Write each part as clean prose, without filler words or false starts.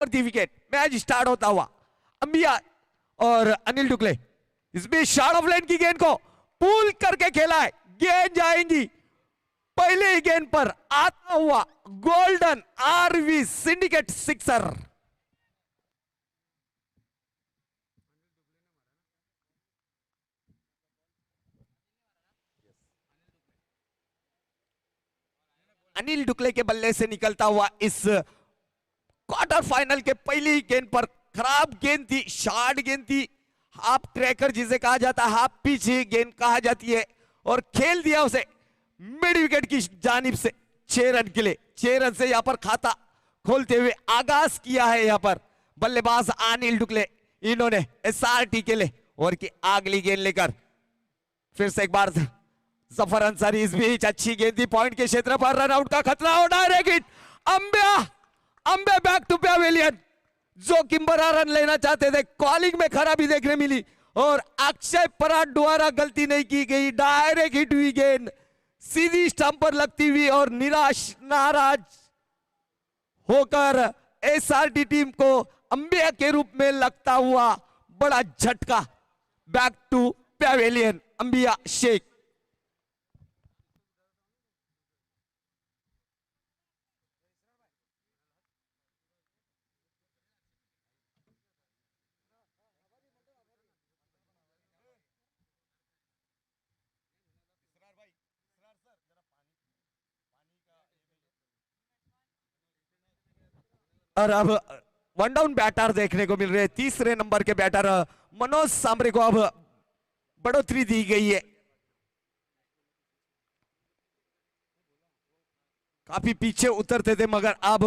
और दी wicket, match start होता हुआ अंबिया और अनिल डुकले। इसमें शॉर्ट ऑफ लाइन की गेंद को पुल करके खेला है, गेंद जाएंगी पहले ही गेंद पर आता हुआ golden RV syndicate sixer. Anil Dukle के बल्ले से निकलता हुआ इस क्वार्टर फाइनल के पहली गेंद पर खराब गेंद थी, शॉर्ट गेंद थी, हाफ ट्रैकर जिसे कहा जाता है, हाफ पिच गेंद कहा जाती है, और खेल दिया उसे मिड विकेट की जानिब से 6 रन के लिए। 6 रन से यहां पर खाता खोलते हुए आगाज किया है यहां पर बल्लेबाज अनिल डुकले। इन्होंने एसआरटी के लिए और की अगली गेंद लेकर फिर से एक बार जफर अंसारी, इस बीच अच्छी गेंद थी, पॉइंट के क्षेत्र पर रन आउट का खतरा और direct hit. Ambe back to pavilion, जो किंबरा रन लेना चाहते थे, कॉलिंग में खराबी देखने मिली और अक्षय पराग द्वारा गलती नहीं की गई, डायरेक्ट हिट हुई गेंद सीधी स्टंप पर लगती हुई और नाराज होकर एसआरटी टीम को अंबिया के रूप में लगता हुआ बड़ा झटका। बैक टू पैवेलियन अंबिया शेख। और अब वन डाउन बैटर देखने को मिल रहे हैं, तीसरे नंबर के बैटर मनोज सांबरे को अब बढ़ोतरी दी गई है। काफी पीछे उतरते थे मगर अब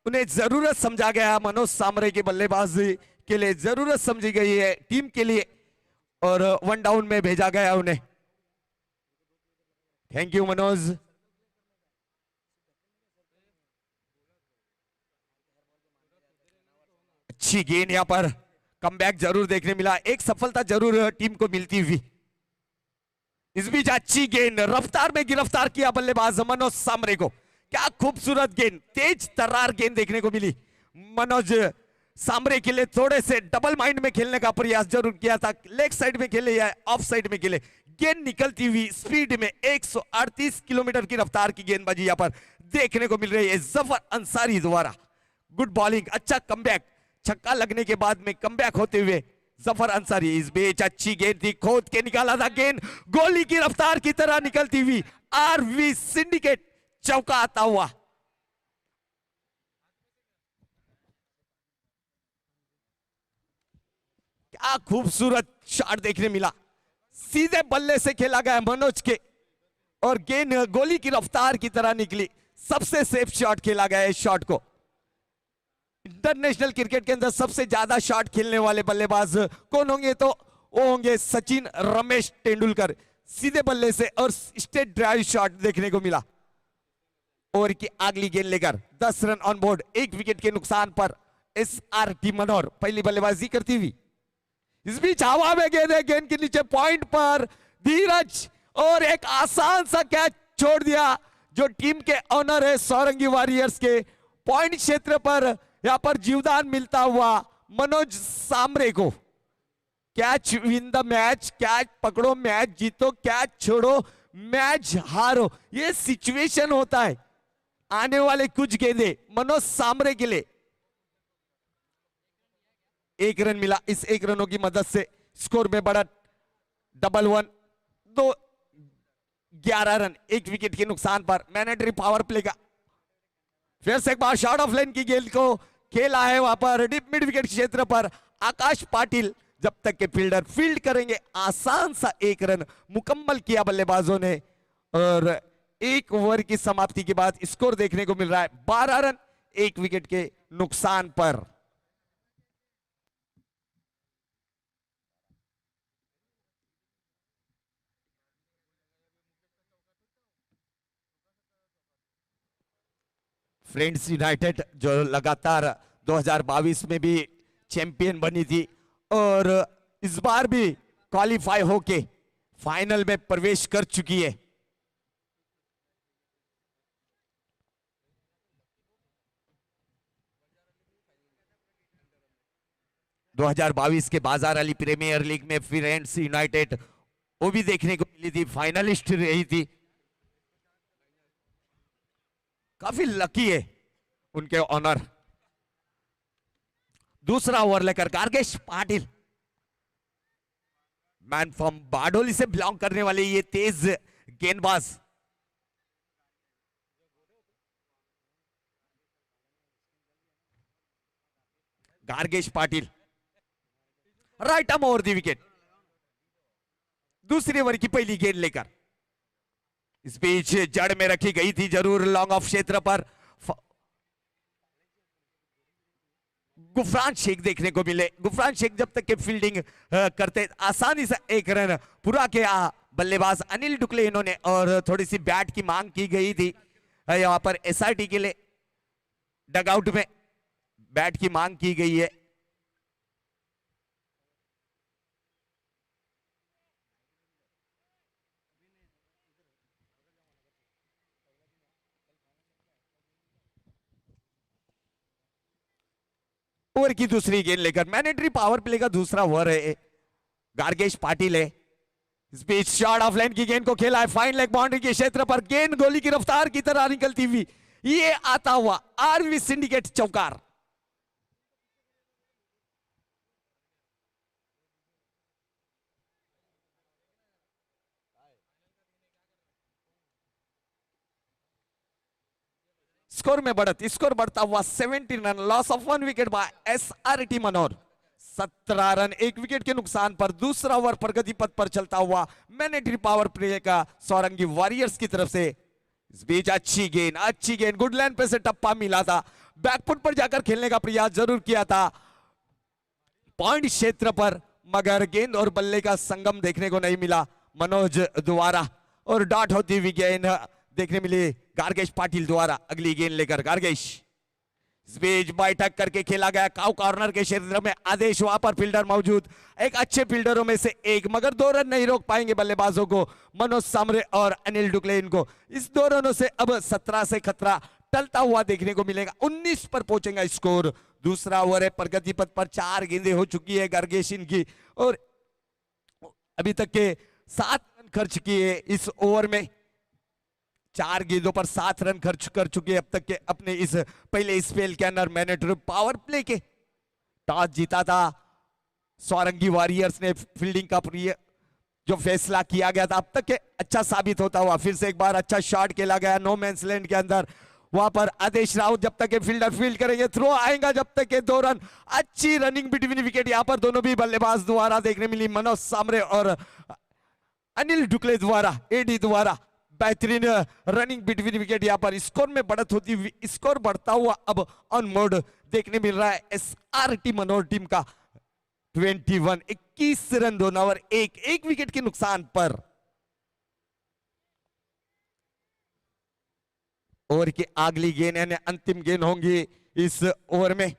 उन्हें जरूरत समझा गया, मनोज सांबरे की बल्लेबाजी के लिए जरूरत समझी गई है टीम के लिए और वन डाउन में भेजा गया उन्हें। Thank you Manoj. अच्छी गेंद, यहां पर कमबैक जरूर देखने मिला, एक सफलता जरूर टीम को मिलती हुई। इस बीच अच्छी गेंद, रफ्तार में गिरफ्तार किया बल्लेबाज मनोज सांबरे को। क्या खूबसूरत गेंद, तेज तर्रार गेंद देखने को मिली। मनोज सांबरे के लिए थोड़े से डबल माइंड में खेलने का प्रयास जरूर किया था, लेग साइड में खेले या ऑफ साइड में खेले, गेंद निकलती हुई स्पीड में 138 किलोमीटर की रफ्तार की गेंदबाजी यहां पर देखने को मिल रही है जफर अंसारी द्वारा। गुड बॉलिंग, अच्छा कमबैक, छक्का लगने के बाद में कमबैक होते हुए जफर अंसारी। इस बीच अच्छी गेंद थी, खोद के निकाला था गेंद, गोली की रफ्तार की तरह निकलती हुई आरवी सिंडिकेट चौका आता हुआ। क्या खूबसूरत शॉट देखने मिला, सीधे बल्ले से खेला गया मनोज के और गेंद गोली की रफ्तार की तरह निकली। सबसे सेफ शॉट खेला गया इस शॉट को। इंटरनेशनल क्रिकेट के अंदर सबसे ज्यादा शॉट खेलने वाले बल्लेबाज कौन होंगे तो वो होंगे सचिन रमेश तेंदुलकर। सीधे बल्ले से और स्ट्रेट ड्राइव शॉट देखने को मिला। ओवर की अगली गेंद लेकर 10 रन ऑन बोर्ड, 1 विकेट के नुकसान पर एसआरटी मनोहर पहली बल्लेबाजी करती हुई। इस बीच हवा में गेंद है, गेंद के नीचे पॉइंट पर धीरज और एक आसान सा कैच छोड़ दिया जो टीम के ऑनर है सौरंगी वॉरियर्स के। पॉइंट क्षेत्र पर यहां पर जीवदान मिलता हुआ मनोज सांबरे को। Catch win the match, catch पकड़ो मैच जीतो, कैच छोड़ो मैच हारो, ये सिचुएशन होता है। आने वाले कुछ गेंदे मनोज सांबरे के लिए 1 रन मिला, इस 1 रनों की मदद से स्कोर में बढ़ा डबल 1, 2 11 रन, 1 विकेट के नुकसान पर। मैंडेटरी पावर प्ले का फिर से एक बार शॉर्ट ऑफ लाइन की गेंद को खेला है वहां पर डीप मिड विकेट क्षेत्र पर आकाश पाटिल। जब तक के फील्डर फील्ड करेंगे, आसान सा 1 रन मुकम्मल किया बल्लेबाजों ने और 1 ओवर की समाप्ति के बाद स्कोर देखने को मिल रहा है 12 रन 1 विकेट के नुकसान पर। फ्रेंड्स यूनाइटेड जो लगातार 2022 में भी चैंपियन बनी थी और इस बार भी क्वालिफाई होके फाइनल में प्रवेश कर चुकी है। 2022 के बाजार अली प्रीमियर लीग में फ्रेंड्स यूनाइटेड वो भी देखने को मिली थी, फाइनलिस्ट रही थी। काफी लकी है उनके ऑनर। दूसरा ओवर लेकर गार्गेश पाटिल, मैन फ्रॉम बारडोली से बिलोंग करने वाले ये तेज गेंदबाज। Gargesh Patil right arm over the wicket, दूसरे ओवर की पहली गेंद लेकर। इस बीच जड़ में रखी गई थी जरूर लॉन्ग ऑफ क्षेत्र पर। गुफरान शेख देखने को मिले। गुफरान शेख जब तक के फील्डिंग करते आसानी से एक रन पूरा किया। बल्लेबाज अनिल डुकले इन्होंने, और थोड़ी सी बैट की मांग की गई थी यहां पर एसआरटी के लिए। डगआउट में बैट की मांग की गई है। ओवर की दूसरी गेंद लेकर मैंडेटरी पावर प्ले का दूसरा ओवर है। गार्गेश पाटिल है। इस बीच शॉट ऑफ लाइन की गेंद को खेला है फाइन लेग बाउंड्री के क्षेत्र पर। गेंद गोली की रफ्तार की तरह निकलती हुई ये आता हुआ आरवी सिंडिकेट चौकार। स्कोर में बढ़त, स्कोर बढ़ता हुआ 17 run, loss of 1 wicket bye SRT Manor. 17 run 1 wicket के नुकसान पर दूसरा ओवर प्रगति पथ पर चलता हुआ मैंडेटरी पावर प्ले का सौरंगी वॉरियर्स की तरफ से। इस बीच अच्छी गेंद गुड लाइन पे से टप्पा मिला था। बैकफुट पर जाकर खेलने का प्रयास जरूर किया था पॉइंट क्षेत्र पर, मगर गेंद और बल्ले का संगम देखने को नहीं मिला मनोज द्वारा, और डॉट होती हुई गेंद देखने मिली गार्गेश पाटिल द्वारा। अगली गेंद लेकर गार्गेश। इस बीच बैठक करके खेला गया काउ कॉर्नर के क्षेत्र में। आदेश वहां पर फील्डर मौजूद, एक अच्छे फील्डरों में से एक, मगर 2 रन नहीं रोक पाएंगे बल्लेबाजों को मनोज सामरे और अनिल डुकले इनको। इस 2 रनों से अब 17 से खतरा टलता हुआ देखने को मिलेगा। 19 पर पहुंचेगा स्कोर। दूसरा ओवर है, प्रगति पथ पर 4 गेंदें हो चुकी है गार्गेश इनकी, और अभी तक के 7 रन खर्च किए इस ओवर में। 4 गेंदों पर 7 रन खर्च कर चुके अब तक के अपने इस पहले स्पेल के अंदर। मैंडेटरी पावर प्ले के टॉस जीता था सौरंगी वॉरियर्स ने। फील्डिंग का जो फैसला किया गया था अब तक के अच्छा साबित होता हुआ फिर से एक बार अच्छा शॉट खेला गया नो मैंस लैंड के अंदर। वहां पर आदेश राउत जब तक के फील्डर फील्ड करेंगे, थ्रो आएगा जब तक के 2 रन। अच्छी रनिंग बिटवीन विकेट यहां पर दोनों भी बल्लेबाज द्वारा देखने मिली, मनोज सामरे और अनिल डुकले द्वारा, एडी द्वारा। बेहतरीन रनिंग बिटवीन विकेट यहां पर। स्कोर में बढ़त होती हुई, स्कोर बढ़ता हुआ अब ऑन मोड देखने मिल रहा है एसआरटी मनोर टीम का। 21 रन 2 ओवर, एक विकेट के नुकसान पर। ओवर की अगली गेंद यानी अंतिम गेंद होंगी इस ओवर में।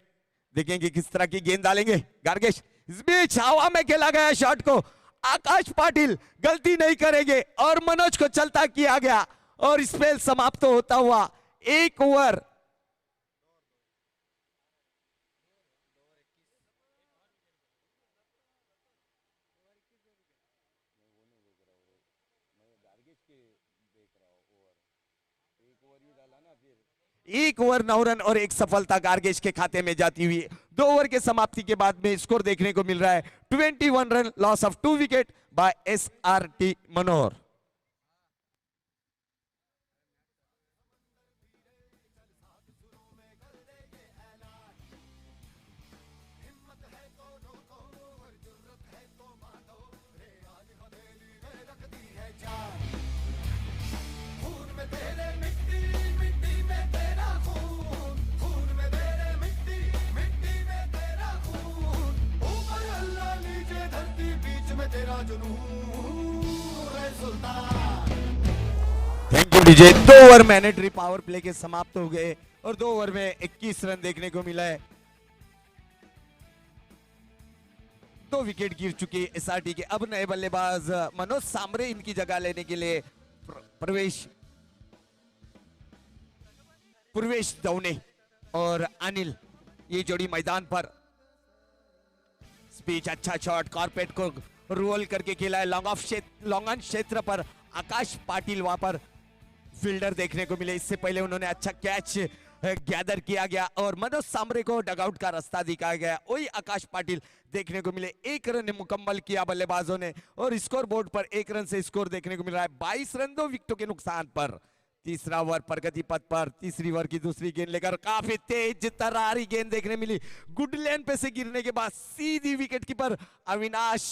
देखेंगे किस तरह की गेंद डालेंगे गार्गेश। इस बीच हवा में खेला गया शॉट को आकाश पाटिल गलती नहीं करेंगे और मनोज को चलता किया गया, और स्पेल समाप्त होता हुआ 1 ओवर। एक ओवर 9 रन और 1 सफलता गार्गेश के खाते में जाती हुई। 2 ओवर के समाप्ति के बाद में स्कोर देखने को मिल रहा है 21 run, loss of 2 wicket bye SRT Manor. Thank you DJ. 2 over mandatory power play के समाप्त हो गए और 2 ओवर में 21 रन देखने को मिला है। 2 विकेट गिर चुके एसआरटी के। अब नए बल्लेबाज मनोज सामरे इनकी जगह लेने के लिए पूर्वेश दौने और अनिल ये जोड़ी मैदान पर। स्पीच अच्छा शॉट कॉर्पेट को रोल करके खेला है लॉन्ग ऑफ लॉन्ग ऑन क्षेत्र पर आकाश पाटिल वहां पर फील्डर देखने को मिले। इससे पहले उन्होंने अच्छा कैच गैदर किया गया और मनोज सांबरे को डगआउट का रास्ता दिखाया गया। वही आकाश पाटिल देखने को मिले। 1 रन मुकम्मल किया बल्लेबाजों ने और स्कोर बोर्ड पर 1 रन से स्कोर देखने को मिल रहा है। 22 रन 2 विकेटों के नुकसान पर। तीसरा ओवर प्रगति पथ पर तीसरी ओवर की दूसरी गेंद लेकर काफी तेज तरारी गेंद देखने मिली। गुड लेन पे से गिरने के बाद सीधी विकेट कीपर अविनाश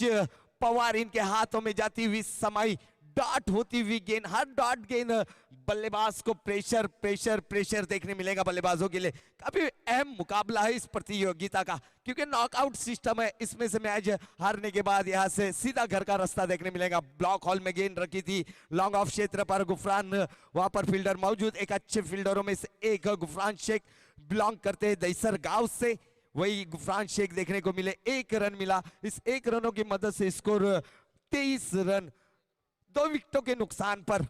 पवार इनके हाथों में जाती हुई समाई डॉट होती हुई गेंद। हर डॉट गेंद बल्लेबाज को प्रेशर प्रेशर प्रेशर देखने मिलेगा बल्लेबाजों के लिए। काफी अहम मुकाबला है इस प्रतियोगिता का क्योंकि नॉकआउट सिस्टम है। इसमें से मैच हारने के बाद यहां से सीधा घर का रास्ता देखने मिलेगा। ब्लॉक हॉल में गेंद रखी थी लॉन्ग ऑफ क्षेत्र पर। गुफरान वहां पर फील्डर मौजूद, एक अच्छे फील्डरों में से एक गुफरान शेख बिलोंग करते हैं दईसर गांव से। वही गुफरान शेख देखने को मिले। 1 रन मिला। इस 1 रनों की मदद से स्कोर 23 रन 2 विकेटों के नुकसान पर।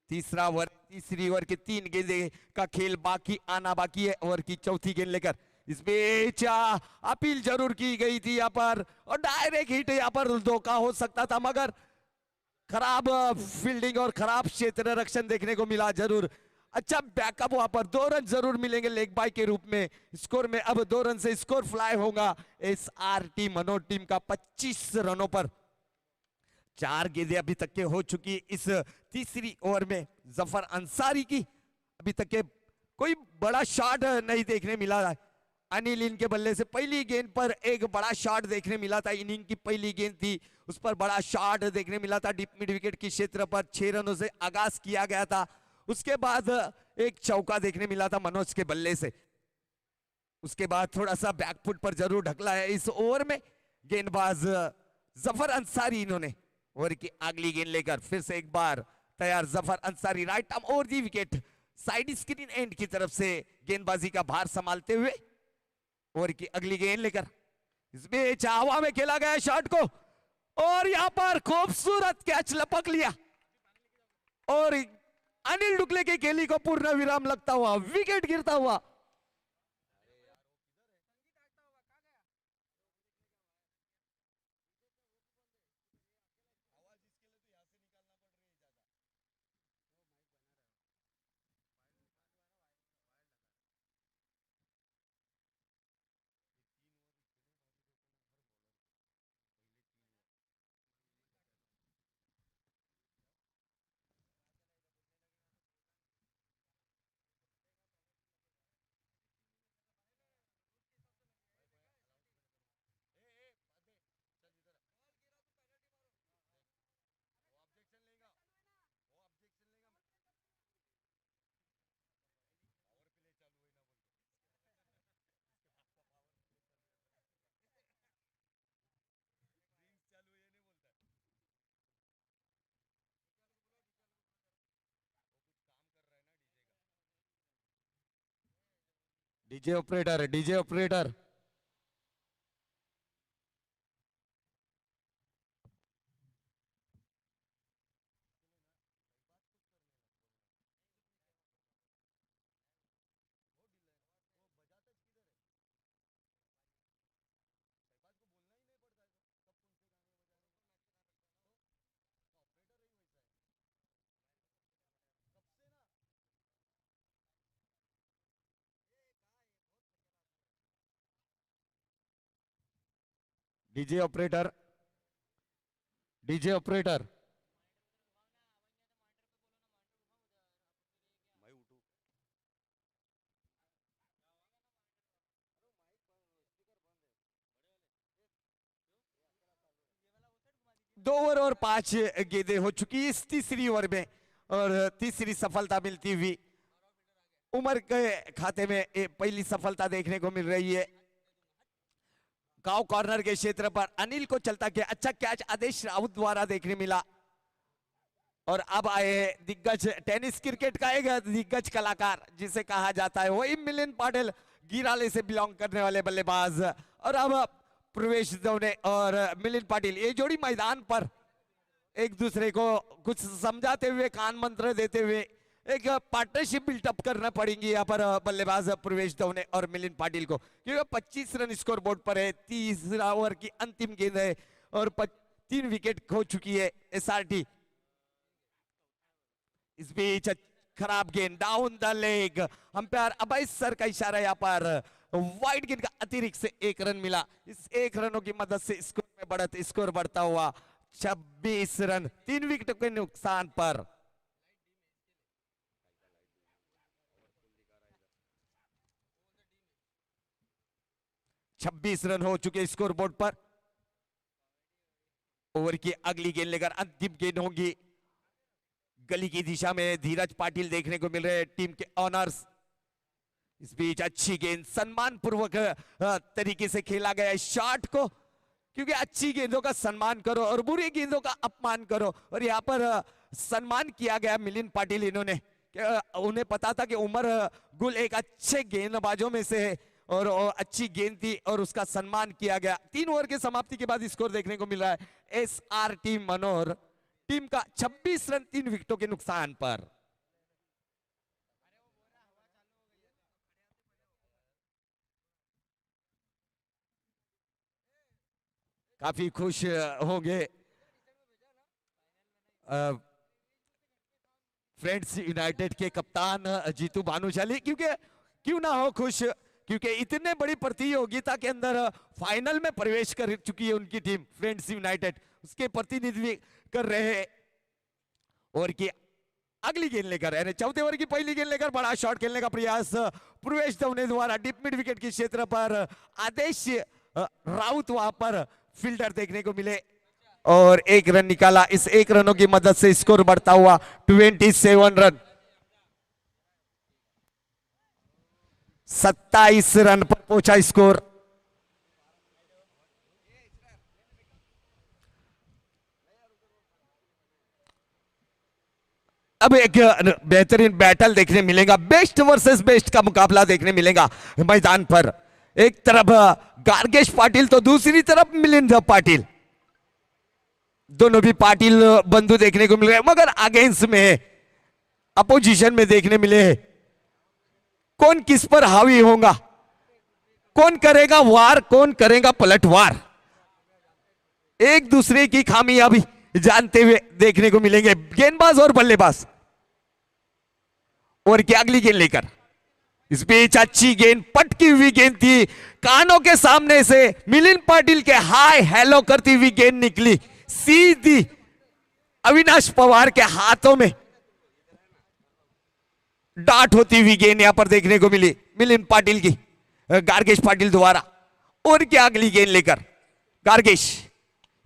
तीसरा ओवर तीसरी ओवर के 3 गेंदे का खेल बाकी आना बाकी है। ओवर की चौथी गेंद लेकर इस बीच अपील जरूर की गई थी यहाँ पर और डायरेक्ट हिट यहाँ पर धोखा हो सकता था मगर खराब फील्डिंग और खराब क्षेत्र रक्षण देखने को मिला। जरूर अच्छा बैकअप वहां पर। 2 रन जरूर मिलेंगे लेग बाय के रूप में। स्कोर में अब 2 रन से स्कोर फ्लाई होगा SRT मनोज टीम का 25 रनों पर। 4 गेंदें अभी तक के हो चुकी इस तीसरी ओवर में। जफर अंसारी की अभी तक के कोई बड़ा शॉट नहीं देखने मिला है। अनिल इनके बल्ले से पहली गेंद पर एक बड़ा शॉट देखने मिला था। इनिंग की पहली गेंद थी, उस पर बड़ा शॉट देखने मिला था डीप मिड विकेट की क्षेत्र पर। 6 रनों से आगाज किया गया था। उसके बाद एक चौका देखने मिला था मनोज के बल्ले से। उसके बाद थोड़ा सा बैकफुट पर जरूर ढकला है इस ओवर में गेंदबाज जफर अंसारी। इन्होंने ओवर की अगली गेंद लेकर फिर से एक बार तैयार Zafar Ansari. Right arm over the wicket side screen and की तरफ से गेंदबाजी का भार संभालते हुए ओवर की अगली गेंद लेकर इस बीच हवा में खेला गया शॉट को और यहां पर खूबसूरत कैच लपक लिया और अनिल डुकले के खेली को पूर्ण विराम लगता हुआ विकेट गिरता हुआ। DJ operator DJ operator DJ operator DJ operator. दो ओवर और 5 गेंदें हो चुकी इस तीसरी ओवर में और तीसरी सफलता मिलती हुई उमर के खाते में पहली सफलता देखने को मिल रही है। गांव कॉर्नर के क्षेत्र पर अनिल को चलता के अच्छा कैच आदेश राउत द्वारा देखने मिला और अब आए दिग्गज टेनिस क्रिकेट का एक दिग्गज कलाकार जिसे कहा जाता है वही मिलिंद पाटिल गिराले से बिलोंग करने वाले बल्लेबाज। और अब प्रवेश दौने और मिलिंद पाटिल ये जोड़ी मैदान पर एक दूसरे को कुछ समझाते हुए कान मंत्र देते हुए एक पार्टनरशिप बिल्टअप करना पड़ेगी यहाँ पर बल्लेबाज प्रवेश दवने और मिलिंद पाटिल को, क्योंकि 25 रन स्कोर बोर्ड पर है। तीसरा ओवर की अंतिम गेंद है और 3 विकेट खो चुकी है एसआरटी। इस बीच खराब गेंद down the leg, umpire Abhay sir का इशारा, यहाँ पर वाइड गेंद का अतिरिक्त से 1 रन मिला। इस 1 रनों की मदद से स्कोर में बढ़त, स्कोर बढ़ता हुआ 26 रन 3 विकेटों के नुकसान पर। छब्बीस रन हो चुके स्कोर बोर्ड पर। ओवर की अगली गेंद लेकर अंतिम गेंद होगी गली की दिशा में। धीरज पाटिल देखने को मिल रहे हैं टीम के ऑनर्स। इस बीच अच्छी गेंद, सम्मान पूर्वक तरीके से खेला गया इस शॉट को, क्योंकि अच्छी गेंदों का सम्मान करो और बुरी गेंदों का अपमान करो। और यहाँ पर सम्मान किया गया मिलिंद पाटिल, इन्होंने उन्हें पता था कि उमर गुल एक अच्छे गेंदबाजों में से है और अच्छी गेंद थी और उसका सम्मान किया गया। 3 ओवर के समाप्ति के बाद स्कोर देखने को मिल रहा है एसआरटी मनोर टीम का 26 रन 3 विकेटों के नुकसान पर। काफी खुश होंगे फ्रेंड्स यूनाइटेड के कप्तान जीतू भानुशाली, क्योंकि क्यों ना हो खुश, क्योंकि इतने बड़ी प्रतियोगिता के अंदर फाइनल में प्रवेश कर चुकी है उनकी टीम फ्रेंड्स यूनाइटेड, उसके प्रतिनिधित्व कर रहे हैं। और की अगली गेंद लेकर, यानी चौथे ओवर की पहली गेंद लेकर बड़ा शॉट खेलने का प्रयास प्रवेश दवने द्वारा डीप मिड विकेट के क्षेत्र पर। आदेश राउत वहां पर फील्डर देखने को मिले और 1 रन निकाला। इस 1 रनों की मदद से स्कोर बढ़ता हुआ 27 रन। 27 रन पर पहुंचा स्कोर। अब एक बेहतरीन बैटल देखने मिलेगा, बेस्ट वर्सेस बेस्ट का मुकाबला देखने मिलेगा मैदान पर। एक तरफ गार्गेश पाटिल तो दूसरी तरफ मिलिंद पाटिल, दोनों भी पाटिल बंधु देखने को मिल रहे हैं, मगर अगेंस्ट में है, अपोजिशन में देखने मिले हैं। कौन किस पर हावी होगा, कौन करेगा वार, कौन करेगा पलटवार, एक दूसरे की खामियाबी जानते हुए देखने को मिलेंगे गेंदबाज और बल्लेबाज। और क्या अगली गेंद लेकर, इस बीच अच्छी गेंद, पटकी हुई गेंद थी, कानों के सामने से मिलिंद पाटिल के हाय हेलो करती हुई गेंद निकली सीधी अविनाश पवार के हाथों में। डाट होती हुई गेंद यहां पर देखने को मिली मिलिंद पाटिल की गार्गेश पाटिल द्वारा। और क्या अगली गेंद लेकर गार्गेश,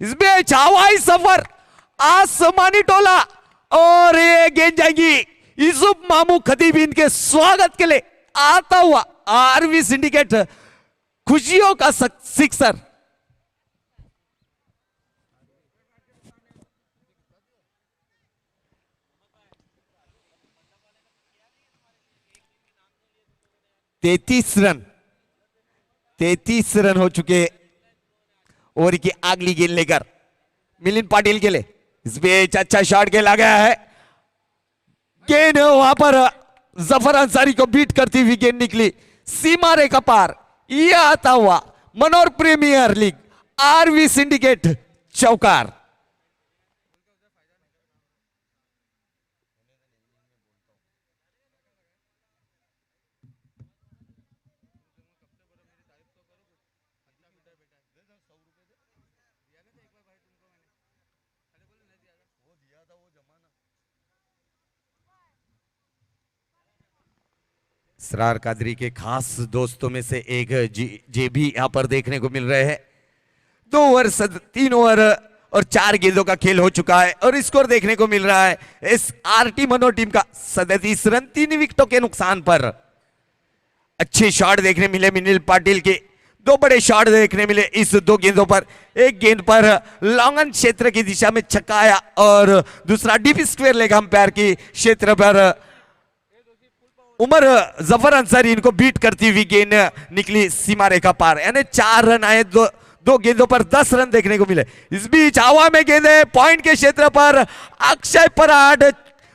इस बीच हवाई सफर, आसमानी टोला, और ये गेंद जाएगी यूसुफ मामू खतीबीन के स्वागत के लिए आता हुआ आरवी सिंडिकेट खुशियों का सिक्सर। तैतीस रन हो चुके ओवर की अगली गेंद लेकर मिलिंद पाटिल के लिए। इस बीच अच्छा शॉट खेला गया है, गेंद वहां पर जफर अंसारी को बीट करती हुई गेंद निकली सीमा रेखा पार। यह आता हुआ Manor premier league RV syndicate चौकार। इसरार कादरी के खास दोस्तों में से एक जे भी यहां पर देखने को मिल रहे हैं। 2 ओवर 3 ओवर और 4 गेंदों का खेल हो चुका है और स्कोर देखने को मिल रहा है इस आरटी मनोर टीम का 37 रन 3 विकेटों के नुकसान पर। अच्छे शॉट देखने मिले मिलिंद पाटिल के, 2 बड़े शॉट देखने मिले इस 2 गेंदों पर। एक गेंद पर लॉन्गन क्षेत्र की दिशा में छक्का आया और दूसरा डीप स्क्वायर लेग अंपायर की क्षेत्र पर उमर जफर अंसारी इनको बीट करती हुई गेंद निकली सीमा रेखा पार, यानी 4 रन आए, 2 गेंदों पर 10 रन देखने को मिले। इस बीच हवा में गेंद है पॉइंट के क्षेत्र पर, अक्षय पराड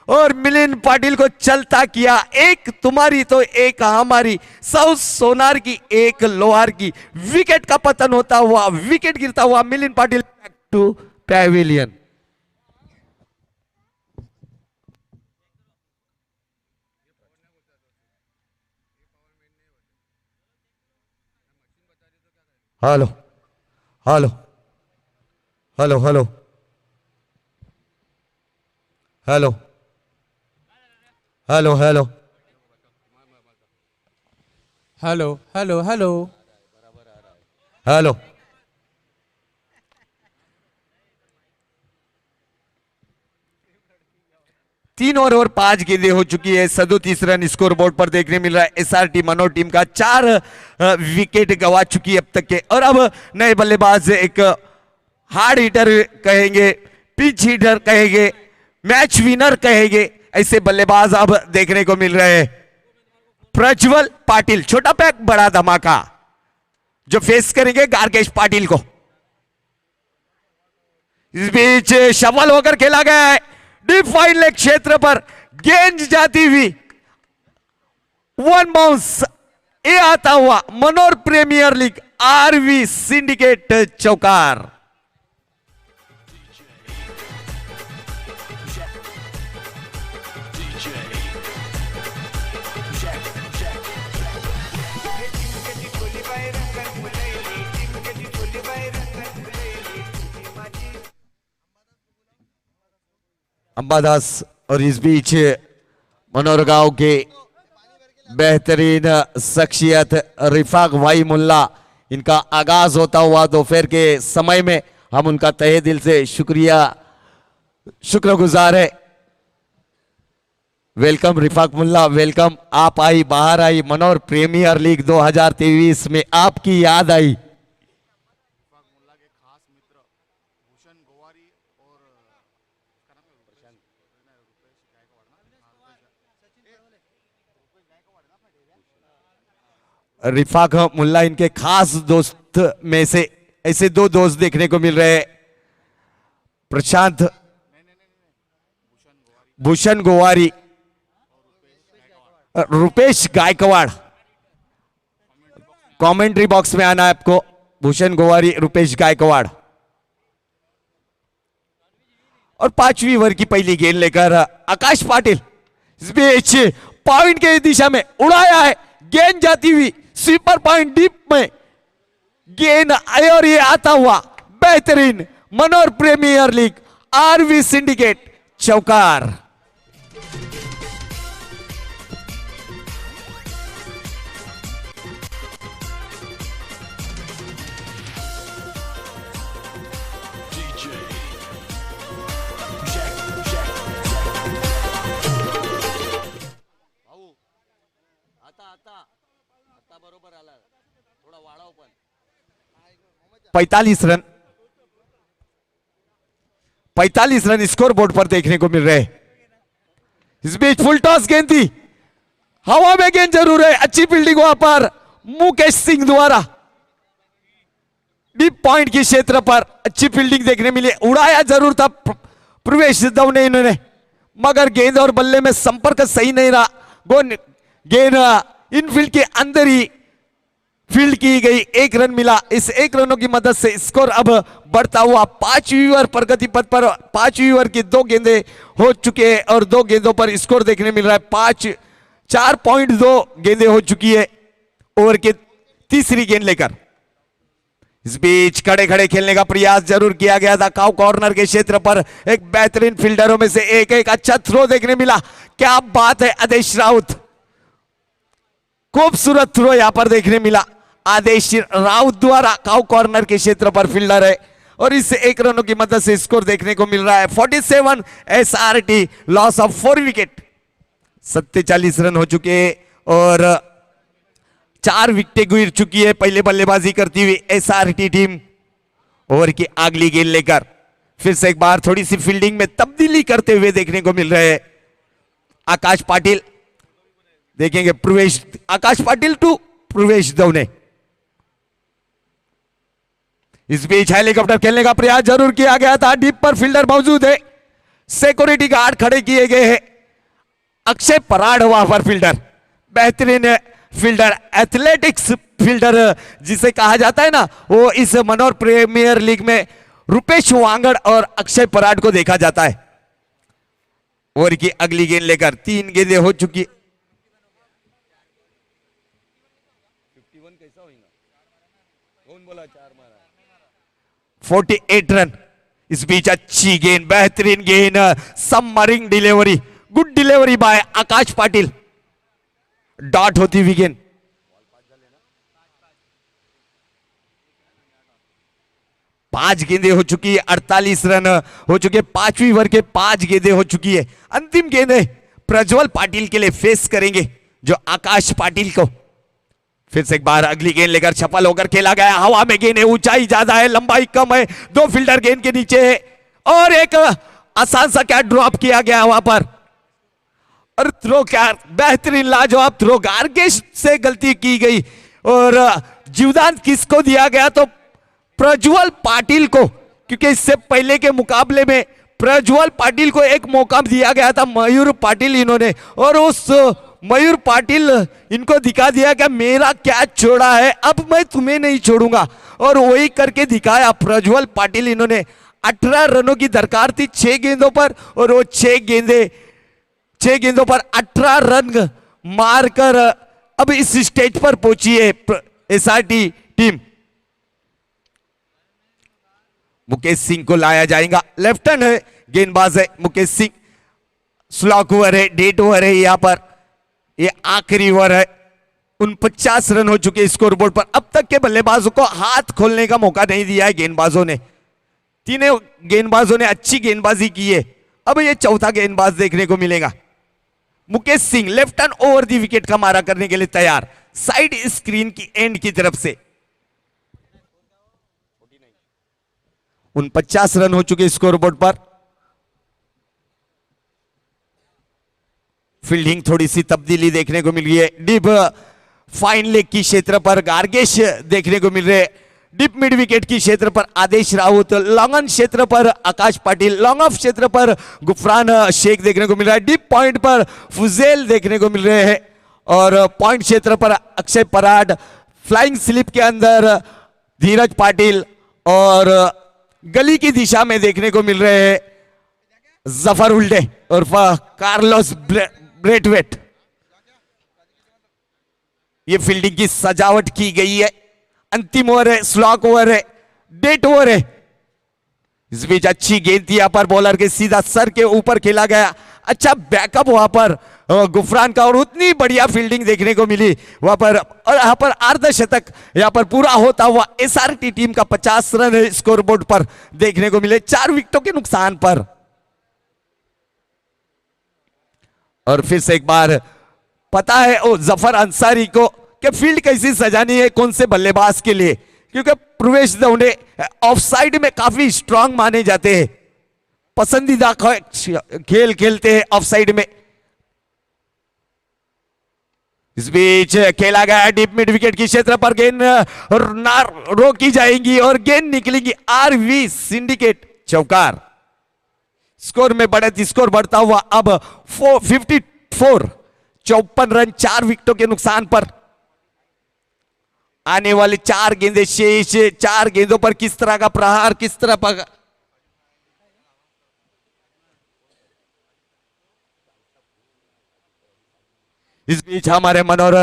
और मिलिंद पाटिल को चलता किया। एक तुम्हारी तो एक हमारी, साउथ सोनार की एक लोहार की। विकेट का पतन होता हुआ, विकेट गिरता हुआ, Milind Patil back to pavilion. Hello hello hello hello hello hello hello hello hello hello hello. तीन और 5 गेंदें हो चुकी है। 37 रन स्कोर बोर्ड पर देखने मिल रहा है। एसआरटी मनोर टीम का 4 विकेट गवा चुकी है अब तक के। और अब नए बल्लेबाज, एक हार्ड हिटर कहेंगे, पिच हिटर कहेंगे, मैच विनर कहेंगे, ऐसे बल्लेबाज अब देखने को मिल रहे हैं। प्रज्वल पाटिल, छोटा पैक बड़ा धमाका, जो फेस करेंगे गार्गेश पाटिल को। इस बीच शफल होकर खेला गया है डीप फाइन लेग क्षेत्र पर, गेंद जाती हुई, वन बाउंस, ये आता हुआ Manor premier league RV syndicate चौकार। अंबादास, और इस बीच मनोरगांव के बेहतरीन शख्सियत रिफाक भाई मुल्ला, इनका आगाज होता हुआ दोपहर के समय में हम उनका तहे दिल से शुक्रगुजार है। वेलकम रिफाक मुल्ला, वेलकम। आप आई, बाहर आई, मनोर प्रीमियर लीग 2023 में आपकी याद आई। रिफाक मुल्ला इनके खास दोस्त में से ऐसे 2 दोस्त देखने को मिल रहे हैं। प्रशांत भूषण गोवारी, रुपेश गायकवाड़। कमेंट्री बॉक्स में आना है आपको। भूषण गोवारी, रुपेश गायकवाड़। और 5वीं ओवर की पहली गेंद लेकर आकाश पाटिल, इस बीच पॉइंट के दिशा में उड़ाया है, गेंद जाती हुई स्वीपर पॉइंट डीप में गेंद आए, और ये आता हुआ बेहतरीन Manor premier league RV syndicate चौकार। बरोबर आला, थोड़ा वाढव पण। 45 रन स्कोर बोर्ड पर देखने को मिल रहे हैं। इस बीच फुल टॉस गेंद थी, हवा में गेंद जरूर है, अच्छी फील्डिंग वहां पर मुकेश सिंह द्वारा। डीप पॉइंट के क्षेत्र पर अच्छी फील्डिंग देखने मिली, उड़ाया जरूर था प्रवेश दवने इन्होंने, मगर गेंद और बल्ले में संपर्क सही नहीं रहा। गेंद इनफील्ड के अंदर ही फील्ड की गई, 1 रन मिला। इस 1 रनों की मदद से स्कोर अब बढ़ता हुआ 5वीं ओवर प्रगति पथ पर। 5वीं ओवर की 2 गेंदें हो चुके हैं और 2 गेंदों पर स्कोर देखने मिल रहा है। 4.2 गेंदें हो चुकी है ओवर के तीसरी गेंद लेकर। इस बीच खड़े खड़े खेलने का प्रयास जरूर किया गया था। काउ कॉर्नर के क्षेत्र पर एक बेहतरीन फील्डरों में से एक अच्छा थ्रो देखने मिला। क्या बात है, आदेश राउत, खूबसूरत थ्रो यहां पर देखने मिला। आदेश राउत द्वारा काउ कॉर्नर के क्षेत्र पर फील्डर है और इस 1 रनों की मदद से स्कोर देखने को मिल रहा है 47 SRT, loss of 4 wicket. 47 run हो चुके हैं और 4 विकेटें गिर चुकी है पहले बल्लेबाजी करती हुई एसआरटी टीम। ओवर की अगली गेंद लेकर फिर से एक बार थोड़ी सी फील्डिंग में तब्दीली करते हुए देखने को मिल रहे हैं आकाश पाटिल। देखेंगे प्रवेश, आकाश पाटिल टू प्रवेश दवने। इस बीच हेलीकॉप्टर खेलने का प्रयास जरूर किया गया था। डीप पर फील्डर मौजूद है, सिक्योरिटी गार्ड खड़े किए गए हैं अक्षय पराड वहां पर फील्डर, बेहतरीन फील्डर, एथलेटिक्स फील्डर जिसे कहा जाता है ना, वो इस मनोर प्रीमियर लीग में रुपेश वांगड़ और अक्षय पराड को देखा जाता है। ओवर की अगली गेंद लेकर 3 गेंदें हो चुकी। 48 रन। इस बीच अच्छी गेंद, बेहतरीन गेंद, submarine delivery, good delivery by Akash Patil, dot होती हुई गेंद। 5 गेंदें हो चुकी है, 48 रन हो चुके, 5वीं ओवर के 5 गेंदें हो चुकी है। अंतिम गेंद है प्रज्वल पाटिल के लिए, फेस करेंगे जो आकाश पाटिल को। फिर से एक बार अगली गेंद लेकर सफल होकर खेला गया, हवा में गेंद है, ऊंचाई ज्यादा है, लंबाई कम है, 2 फील्डर गेंद के नीचे है और एक आसान सा कैच ड्रॉप किया गया वहां पर। और थ्रो क्या बेहतरीन लाजवाब थ्रो, गार्गेश से गलती की गई और जीवदान किसको दिया गया, तो प्रज्वल पाटिल को, क्योंकि इससे पहले के मुकाबले में प्रज्वल पाटिल को एक मौका दिया गया था, मयूर पाटिल इन्होंने, और उस मयूर पाटिल इनको दिखा दिया कि मेरा कैच छोड़ा है, अब मैं तुम्हें नहीं छोड़ूंगा, और वही करके दिखाया प्रज्वल पाटिल। इन्होंने 18 रनों की दरकार थी 6 गेंदों पर, और वो 6 गेंदों पर 18 रन मारकर अब इस स्टेज पर पहुंची है एसआरटी टीम। मुकेश सिंह को लाया जाएगा, लेफ्ट हैंड है, गेंदबाज है मुकेश सिंह। स्लॉक ओवर है, डेट ओवर है, यहां पर ये आखिरी ओवर है। 49 रन हो चुके स्कोर बोर्ड पर। अब तक के बल्लेबाजों को हाथ खोलने का मौका नहीं दिया है गेंदबाजों ने, तीनों गेंदबाजों ने अच्छी गेंदबाजी की है। अब ये चौथा गेंदबाज देखने को मिलेगा। Mukesh Singh left hand over the wicket का मारा करने के लिए तैयार, साइड स्क्रीन की एंड की तरफ से। 49 रन हो चुके स्कोर बोर्ड पर। फील्डिंग थोड़ी सी तब्दीली देखने को मिल रही है। डीप फाइन लेग की क्षेत्र पर गार्गेश देखने को मिल रहे हैं, डीप मिड विकेट की क्षेत्र पर आदेश राउत, लॉन्ग ऑन क्षेत्र पर आकाश पाटिल, लॉन्ग ऑफ क्षेत्र पर गुफरान शेख देखने को मिल रहा है, डीप पॉइंट पर फुजेल देखने को मिल रहे हैं, और पॉइंट क्षेत्र पर अक्षय पराड, फ्लाइंग स्लिप के अंदर धीरज पाटिल, और गली की दिशा में देखने को मिल रहे हैं जफर उल्टे और कार्लोस ब्रेटवेट। ये फील्डिंग की सजावट की गई है। अंतिम ओवर है, स्लॉक ओवर है, डेट ओवर है। इस बीच अच्छी गेंद थी यहां पर, बॉलर के सीधा सर के ऊपर खेला गया, अच्छा बैकअप वहां पर गुफरान का, और उतनी बढ़िया फील्डिंग देखने को मिली वहां पर। और यहां पर अर्धशतक यहां पर पूरा होता हुआ एसआरटी टीम का 50 रन स्कोरबोर्ड पर देखने को मिले, 4 विकेटों के नुकसान पर। और फिर से एक बार पता है ओ जफर अंसारी को कि फील्ड कैसी सजानी है कौन से बल्लेबाज के लिए, क्योंकि प्रवेश दौड़े ऑफ साइड में काफी स्ट्रांग माने जाते हैं, पसंदीदा खेल खेलते हैं ऑफ साइड में। इस बीच खेला गया डीप मिड विकेट की क्षेत्र पर, गेंद रोकी जाएंगी और गेंद निकलेगी आरवी सिंडिकेट चौकार। स्कोर में बढ़त, स्कोर बढ़ता हुआ अब 54 रन 4 विकेटों के नुकसान पर। आने वाले 4 गेंदें शेष, 4 गेंदों पर किस तरह का प्रहार, किस तरह का इस बीच हमारे मनोर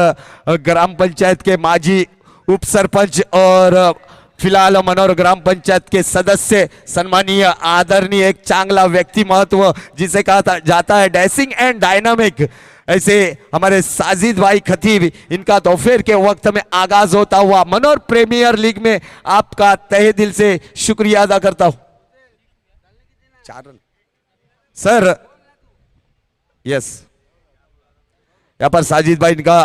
ग्राम पंचायत के माजी उप सरपंच और फिलहाल मनोर ग्राम पंचायत के सदस्य, सम्मानीय आदरणीय एक चांगला व्यक्ति महत्व जिसे कहा जाता है डैशिंग एंड डायनामिक, ऐसे हमारे साजिद भाई खतीब, इनका दोपहर के वक्त में आगाज होता हुआ मनोर प्रीमियर लीग में आपका तहे दिल से शुक्रिया अदा करता हूं। 4 रन सर, यस, यहां पर साजिद भाई इनका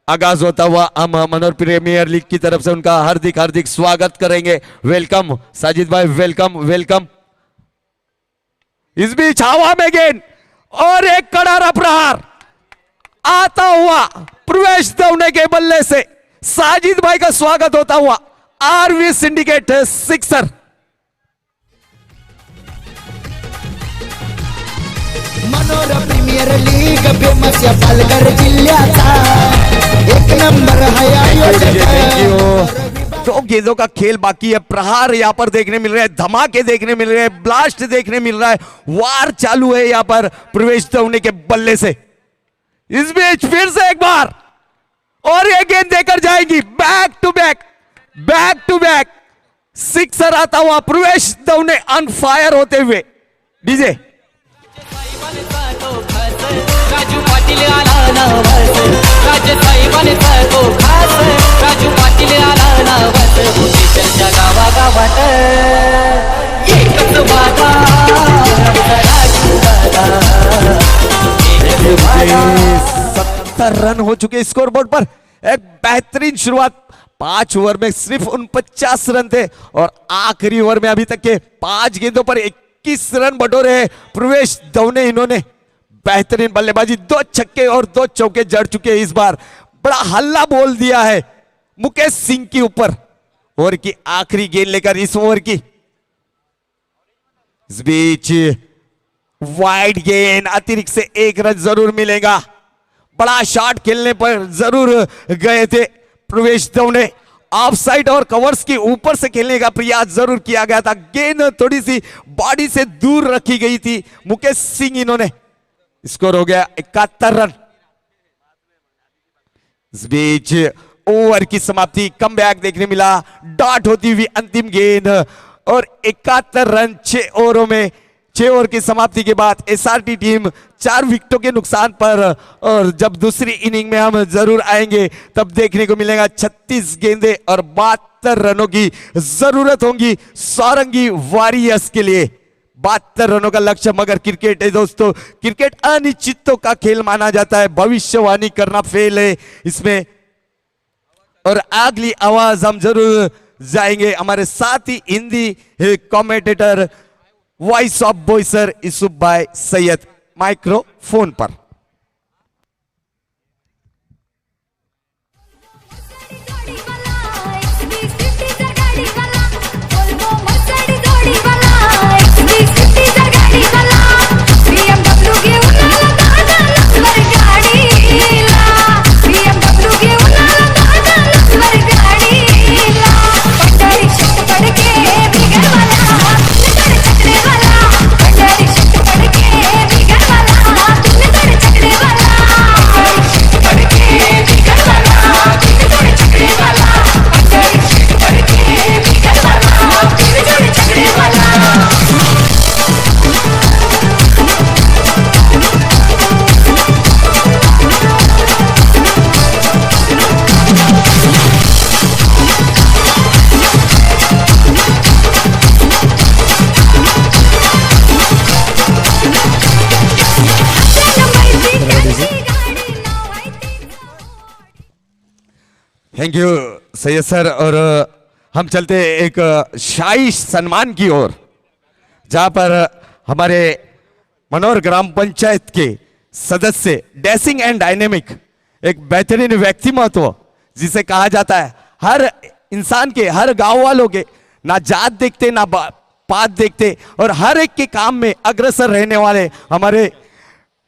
आगाज होता हुआ हम मनोर प्रीमियर लीग की तरफ से उनका हार्दिक हार्दिक स्वागत करेंगे। वेलकम साजिद भाई, वेलकम वेलकम। इस बीच हवा में गेंद और एक कड़ा प्रहार आता हुआ प्रवेश दौड़ने के बल्ले से साजिद भाई का स्वागत होता हुआ, RV syndicate sixer. Manor premier league famous या पालघर जिल्ह्याचा एक नंबर है आयोजक। दो गेंदों का खेल बाकी है, प्रहार यहाँ पर देखने मिल रहे हैं, धमाके देखने मिल रहे हैं, ब्लास्ट देखने मिल रहा है, वार चालू है यहाँ पर प्रवेश दवने के बल्ले से। इस बीच फिर से एक बार और ये गेंद देकर जाएगी, बैक टू बैक सिक्सर आता हुआ प्रवेश दवने ऑन फायर होते हुए। डीजे राजू पाटील आला नवस, राजसाहेबांचा तो खास, राजू पाटील आला नवस, भूषणच्या गावागावात एकच वादा, राजू दादा, एकच वादा। 70 रन हो चुके स्कोर बोर्ड पर। एक बेहतरीन शुरुआत, 5 ओवर में सिर्फ 49 रन थे और आखिरी ओवर में अभी तक के 5 गेंदों पर 21 रन बटोरे हैं प्रवेश दवने। इन्होंने बेहतरीन बल्लेबाजी, 2 छक्के और 2 चौके जड़ चुके हैं। इस बार बड़ा हल्ला बोल दिया है मुकेश सिंह के ऊपर। ओवर की आखिरी गेंद लेकर इस ओवर की, इस बीच वाइड गेंद, अतिरिक्त से 1 रन जरूर मिलेगा। बड़ा शॉट खेलने पर जरूर गए थे प्रवेश दवने, ऑफ साइड और कवर्स के ऊपर से खेलने का प्रयास जरूर किया गया था, गेंद थोड़ी सी बॉडी से दूर रखी गई थी। मुकेश सिंह, इन्होंने स्कोर हो गया 71 रन। इस बीच ओवर की समाप्ति, कमबैक देखने मिला, डॉट होती हुई अंतिम गेंद और 71 रन 6 ओवरों में। 6 ओवर की समाप्ति के बाद एसआरटी टीम 4 विकेटों के नुकसान पर, और जब दूसरी इनिंग में हम जरूर आएंगे तब देखने को मिलेगा 36 गेंदें और 72 रनों की जरूरत होगी सौरंगी वॉरियर्स के लिए। 72 रनों का लक्ष्य, मगर क्रिकेट है दोस्तों, क्रिकेट अनिश्चितों का खेल माना जाता है, भविष्यवाणी करना फेल है इसमें। और अगली आवाज हम जरूर जाएंगे हमारे साथ ही Hindi commentator voice of Boisar Yusuf भाई सैयद माइक्रोफोन पर। Thank you Syed sir. और हम चलते एक शाही सम्मान की ओर, जहां पर हमारे मनोर ग्राम पंचायत के सदस्य, डैशिंग एंड डायनेमिक, एक बेहतरीन व्यक्तिमत्व जिसे कहा जाता है, हर इंसान के, हर गांव वालों के, ना जात देखते ना पात देखते और हर एक के काम में अग्रसर रहने वाले हमारे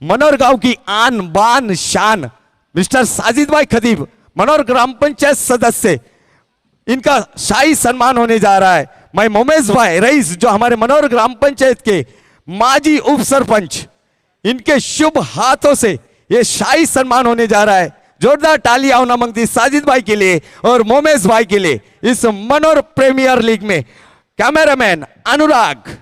मनोर गांव की आन बान शान मिस्टर साजिद भाई खतीब, मनोर ग्राम पंचायत सदस्य, इनका शाही सम्मान होने जा रहा है। मैं मोमेश भाई रईस, जो हमारे मनोर ग्राम पंचायत के माजी उप सरपंच, इनके शुभ हाथों से यह शाही सम्मान होने जा रहा है। जोरदार तालियां होना मांगती साजिद भाई के लिए और मोमेश भाई के लिए। इस मनोर प्रीमियर लीग में कैमरामैन अनुराग,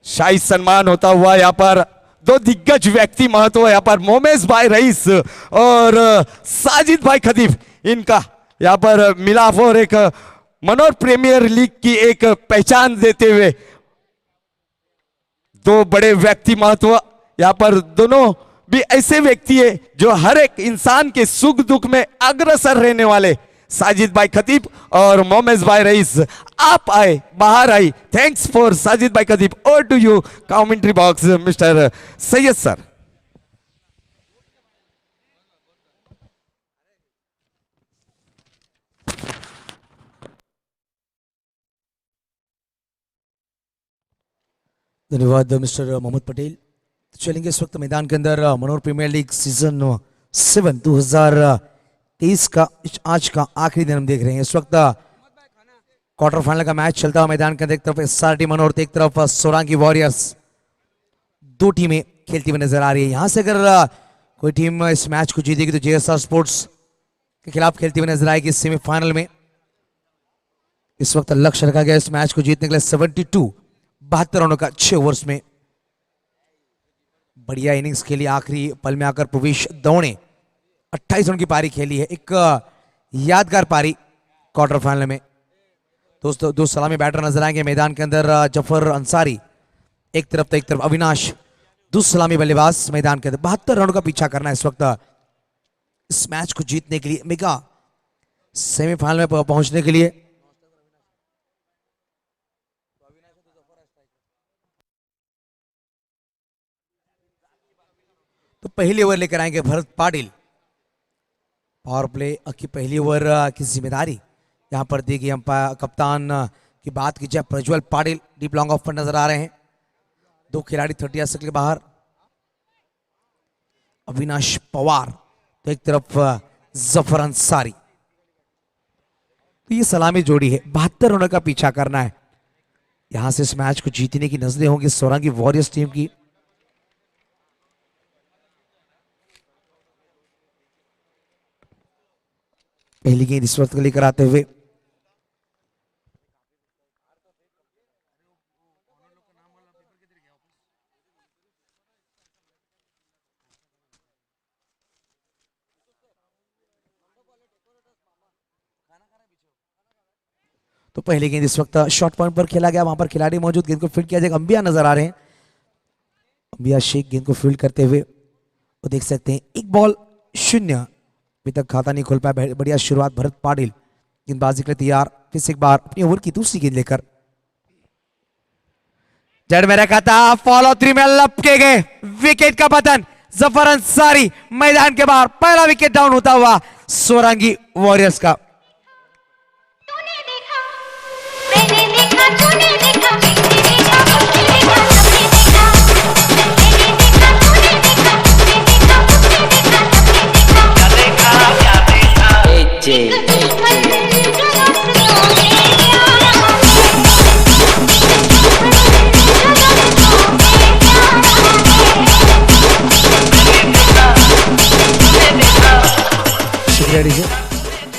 शाही सम्मान होता हुआ यहाँ पर 2 दिग्गज व्यक्ति महत्व, यहाँ पर मोमेश भाई रईस और साजिद भाई खतीब, इनका यहाँ पर मिलाप और एक मनोर प्रीमियर लीग की एक पहचान देते हुए 2 बड़े व्यक्ति महत्व, यहाँ पर दोनों भी ऐसे व्यक्ति है जो हर एक इंसान के सुख दुख में अग्रसर रहने वाले साजिद भाई खतीब और मोमेश भाई रईस। आप आए, बाहर आई। थैंक्स फॉर साजिद भाई Khatib. Over to you commentary box Mr Syed sir. धन्यवाद मिस्टर मोहम्मद पटेल। चलेंगे इस वक्त मैदान के अंदर मनोहर प्रीमियर लीग सीजन 7 2023 का आज का आखिरी दिन हम देख रहे हैं। इस वक्त क्वार्टर फाइनल का मैच चलता हुआ मैदान के अंदर, एक तरफ SRT मनोहर तो एक तरफ सोरांगी वॉरियर्स, दो टीमें खेलती हुई नजर आ रही है। यहां से अगर कोई टीम इस मैच को जीतेगी तो JSR स्पोर्ट्स के खिलाफ खेलती हुई नजर आएगी सेमीफाइनल में। इस वक्त लक्ष्य रखा गया इस मैच को जीतने के लिए 72 रनों का 6 ओवर्स में। बढ़िया इनिंग्स खेली, आखिरी पल में आकर प्रवेश दौड़ ने 28 रन की पारी खेली है, एक यादगार पारी क्वार्टर फाइनल में। दोस्तों दो सलामी बैटर नजर आएंगे मैदान के अंदर, जफर अंसारी एक तरफ तो एक तरफ अविनाश, दो सलामी बल्लेबाज मैदान के अंदर। 72 रनों का पीछा करना है इस वक्त इस मैच को जीतने के लिए, मेगा सेमीफाइनल में पहुंचने के लिए। तो पहली ओवर लेकर आएंगे भरत पाटिल। पावर प्ले की पहली ओवर की जिम्मेदारी यहां पर दी गई अंपायर कप्तान की बात की जाए Prajwal Patil deep long off पर नजर आ रहे हैं। दो खिलाड़ी 30 सर्कल के बाहर, अविनाश पवार तो एक तरफ जफर अंसारी। तो ये सलामी जोड़ी है, 72 रनों का पीछा करना है। यहां से इस मैच को जीतने की नजरें होंगी सोरांगी वॉरियर्स टीम की। पहली गेंद इस वक्त लेकर आते हुए तो पहली गेंद इस वक्त शॉर्ट पॉइंट पर खेला गया, वहां पर खिलाड़ी मौजूद, गेंद को फील्ड किया जाएगा। अंबिया नजर आ रहे हैं, अंबिया शेख गेंद को फील्ड करते हुए वो देख सकते हैं। एक बॉल शून्य, अभी तक खाता नहीं खोल पाया। बढ़िया शुरुआत भरत पाटिल, गेंदबाजी के लिए तैयार, फिर से एक बार अपनी ओवर की दूसरी गेंद लेकर जड़ में रखा था, फॉलो थ्री में लपके गए, विकेट का पतन। जफर अंसारी मैदान के बाहर, पहला विकेट डाउन होता हुआ सोरांगी वॉरियर्स का।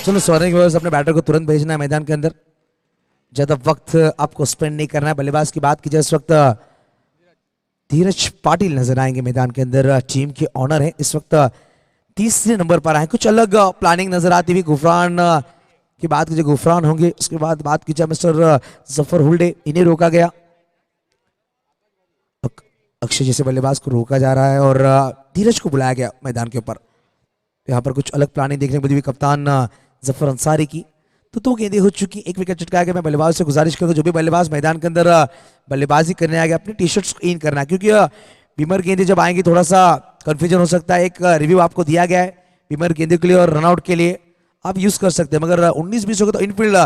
चलो सोरांगी वॉरियर्स अपने बैटर को तुरंत भेजना है मैदान के अंदर, ज्यादा वक्त आपको स्पेंड नहीं करना है। बल्लेबाज की बात की जाए इस वक्त धीरज पाटिल नजर आएंगे मैदान के अंदर, टीम के ऑनर है, इस वक्त तीसरे नंबर पर आए। कुछ अलग प्लानिंग नजर आती हुई। गुफरान की बात की जाए, गुफरान होंगे, उसके बाद बात की जाए मिस्टर जफर हुल्डे, इन्हें रोका गया। अक्षय जैसे बल्लेबाज को रोका जा रहा है और धीरज को बुलाया गया मैदान के ऊपर। यहाँ पर कुछ अलग प्लानिंग देखने को मिली कप्तान जफर अंसारी की। तो दो गेंदें हो चुकी, एक विकेट चटकाया गया। मैं बल्लेबाज से गुजारिश करूंगा जो भी बल्लेबाज मैदान के अंदर बल्लेबाजी करने आ गया, अपनी टी शर्ट्स इन करना है, क्योंकि बीमर गेंदें जब आएंगी थोड़ा सा कंफ्यूजन हो सकता है। एक रिव्यू आपको दिया गया है बीमर गेंदे के लिए और रनआउट के लिए, आप यूज कर सकते हैं, मगर 19-20 होगा तो इनफील्ड